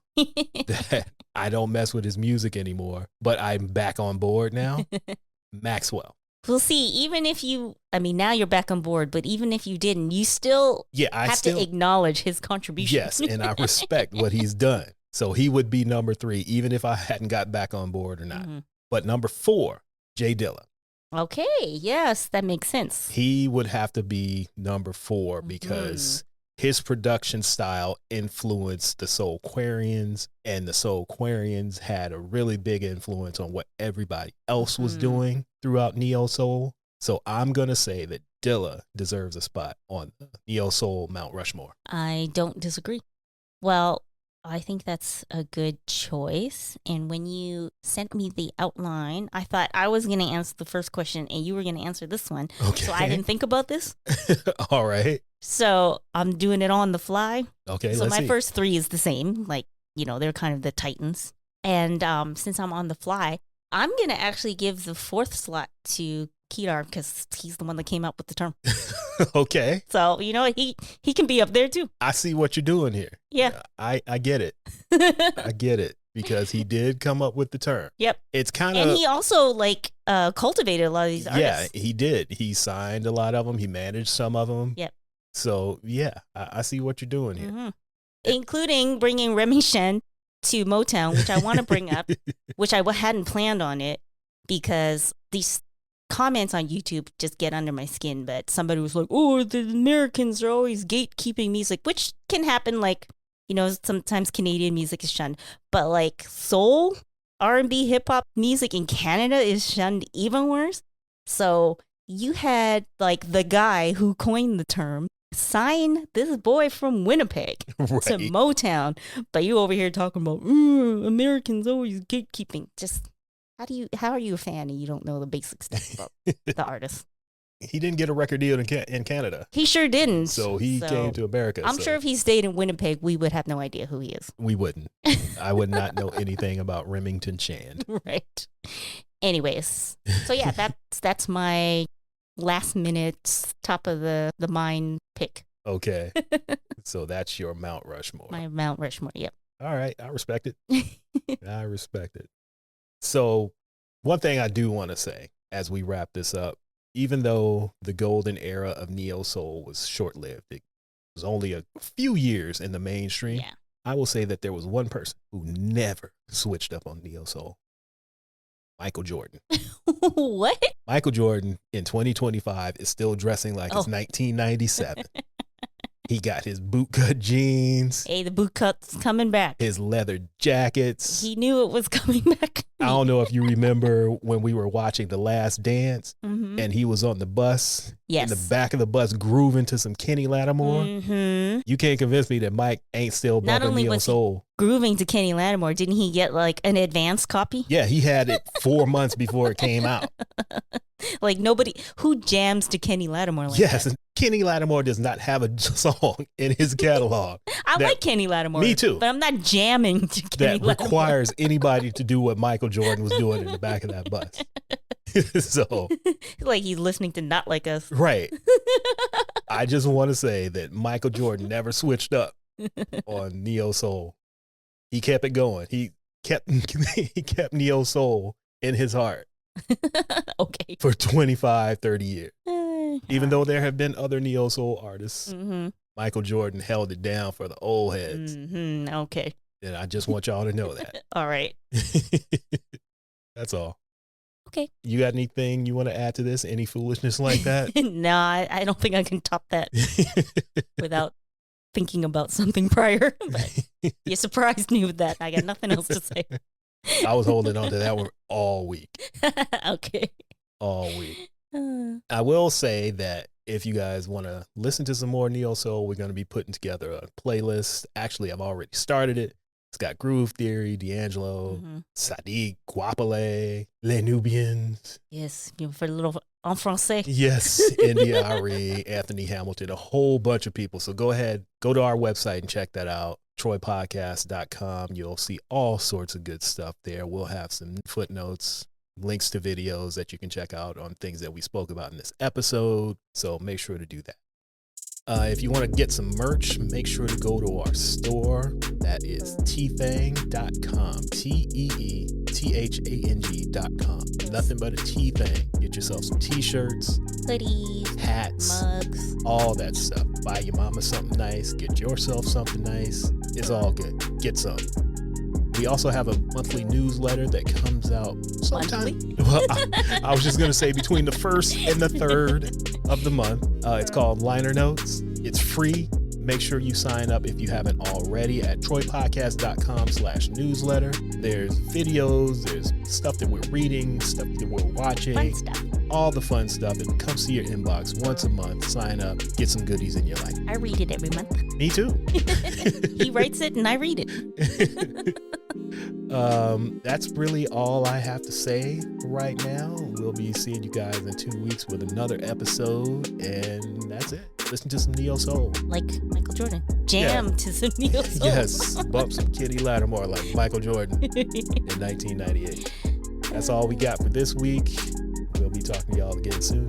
[SPEAKER 1] that I don't mess with his music anymore, but I'm back on board now, Maxwell.
[SPEAKER 2] We'll see. Even if now you're back on board, but even if you didn't, you still have to acknowledge his contribution.
[SPEAKER 1] Yes, and I respect what he's done. So he would be number 3, even if I hadn't got back on board or not. Mm-hmm. But number 4, Jay Dilla.
[SPEAKER 2] Okay, yes, that makes sense.
[SPEAKER 1] He would have to be number 4 because his production style influenced the Soulquarians, and the Soulquarians had a really big influence on what everybody else was doing throughout Neo Soul. So I'm going to say that Dilla deserves a spot on the Neo Soul Mount Rushmore.
[SPEAKER 2] I don't disagree. Well, I think that's a good choice. And when you sent me the outline, I thought I was going to answer the first question and you were going to answer this one. Okay. So I didn't think about this.
[SPEAKER 1] All right.
[SPEAKER 2] So I'm doing it on the fly.
[SPEAKER 1] Okay.
[SPEAKER 2] So my first 3 is the same. Like, they're kind of the titans. And since I'm on the fly, I'm going to actually give the 4th slot to Kedar because he's the one that came up with the term.
[SPEAKER 1] Okay.
[SPEAKER 2] So, he can be up there too.
[SPEAKER 1] I see what you're doing here.
[SPEAKER 2] Yeah.
[SPEAKER 1] I get it. I get it because he did come up with the term.
[SPEAKER 2] Yep.
[SPEAKER 1] It's kind of.
[SPEAKER 2] And he also cultivated a lot of these artists.
[SPEAKER 1] Yeah, he did. He signed a lot of them. He managed some of them.
[SPEAKER 2] Yep.
[SPEAKER 1] So, yeah, I see what you're doing here.
[SPEAKER 2] Mm-hmm. Including bringing Reminisce to Motown, which I want to bring up, which I hadn't planned on it because these comments on YouTube just get under my skin. But somebody was like, oh, the Americans are always gatekeeping music, which can happen. Sometimes Canadian music is shunned, but soul, R&B, hip hop music in Canada is shunned even worse. So you had the guy who coined the term sign this boy from Winnipeg to Motown, but you over here talking about Americans always gatekeeping. Just how are you a fan and you don't know the basic stuff about the artist?
[SPEAKER 1] He didn't get a record deal in Canada.
[SPEAKER 2] He sure didn't.
[SPEAKER 1] So he came to America.
[SPEAKER 2] I'm sure if he stayed in Winnipeg, we would have no idea who he is.
[SPEAKER 1] We wouldn't. I would not know anything about Remington Shand.
[SPEAKER 2] Right. Anyways, so yeah, that's my last minute top of the mind pick.
[SPEAKER 1] Okay. So that's your Mount Rushmore.
[SPEAKER 2] My Mount Rushmore, yep.
[SPEAKER 1] All right. I respect it. I respect it. So one thing I do want to say as we wrap this up, even though the golden era of Neo Soul was short-lived, it was only a few years in the mainstream, I will say that there was one person who never switched up on Neo Soul. Michael Jordan.
[SPEAKER 2] What?
[SPEAKER 1] Michael Jordan in 2025 is still dressing like it's 1997. He got his bootcut jeans.
[SPEAKER 2] Hey, the bootcut's coming back.
[SPEAKER 1] His leather jackets.
[SPEAKER 2] He knew it was coming back.
[SPEAKER 1] I don't know if you remember when we were watching The Last Dance and he was on the bus.
[SPEAKER 2] Yes.
[SPEAKER 1] In the back of the bus grooving to some Kenny Lattimore. Mm-hmm. You can't convince me that Mike ain't still bumping Neo Soul.
[SPEAKER 2] Grooving to Kenny Lattimore, didn't he get an advance copy?
[SPEAKER 1] Yeah, he had it 4 months before it came out.
[SPEAKER 2] Nobody who jams to Kenny Lattimore
[SPEAKER 1] yes,
[SPEAKER 2] that.
[SPEAKER 1] Kenny Lattimore does not have a song in his catalog.
[SPEAKER 2] I like Kenny Lattimore.
[SPEAKER 1] Me too.
[SPEAKER 2] But I'm not jamming to Kenny Lattimore.
[SPEAKER 1] That requires anybody to do what Michael Jordan was doing in the back of that bus. So
[SPEAKER 2] he's listening to Not Like Us.
[SPEAKER 1] Right. I just want to say that Michael Jordan never switched up on Neo Soul. He kept it going. He kept Neo Soul in his heart.
[SPEAKER 2] Okay.
[SPEAKER 1] For 25, 30 years. Even though there have been other Neo Soul artists, Michael Jordan held it down for the old heads.
[SPEAKER 2] Mm-hmm. Okay.
[SPEAKER 1] And I just want y'all to know that.
[SPEAKER 2] All right.
[SPEAKER 1] That's all.
[SPEAKER 2] Okay.
[SPEAKER 1] You got anything you want to add to this? Any foolishness like that?
[SPEAKER 2] No, I don't think I can top that without thinking about something prior. But you surprised me with that. I got nothing else to say.
[SPEAKER 1] I was holding on to that one all week.
[SPEAKER 2] Okay.
[SPEAKER 1] All week. I will say that if you guys want to listen to some more Neo Soul, we're going to be putting together a playlist. Actually, I've already started it. It's got Groove Theory, D'Angelo, Sadiq, Guapale, Les Nubians.
[SPEAKER 2] Yes, for a little en français.
[SPEAKER 1] Yes, India Ari, Anthony Hamilton, a whole bunch of people. So go ahead, go to our website and check that out, troypodcast.com. You'll see all sorts of good stuff there. We'll have some footnotes, links to videos that you can check out on things that we spoke about in this episode. So make sure to do that. If you want to get some merch, make sure to go to our store. That is teethang.com. TEETHANG.com. Nothing but a T-Thang. Get yourself some t-shirts,
[SPEAKER 2] hoodies,
[SPEAKER 1] hats,
[SPEAKER 2] mugs,
[SPEAKER 1] all that stuff. Buy your mama something nice. Get yourself something nice. It's all good. Get some. We also have a monthly newsletter that comes out sometime. Well, I was just going to say between the 1st and the 3rd of the month. It's called Liner Notes. It's free. Make sure you sign up if you haven't already at troypodcast.com/newsletter. There's videos, there's stuff that we're reading, stuff that we're watching.
[SPEAKER 2] Fun stuff.
[SPEAKER 1] All the fun stuff. It comes to your inbox once a month. Sign up. Get some goodies in your life.
[SPEAKER 2] I read it every month.
[SPEAKER 1] Me too.
[SPEAKER 2] He writes it and I read it.
[SPEAKER 1] That's really all I have to say right now. We'll be seeing you guys in 2 weeks with another episode, and that's it. Listen to some Neo Soul.
[SPEAKER 2] Like Michael Jordan. Jam to some Neo Soul.
[SPEAKER 1] Yes, bump some Kitty Lattimore like Michael Jordan in 1998. That's all we got for this week. We'll be talking to y'all again soon.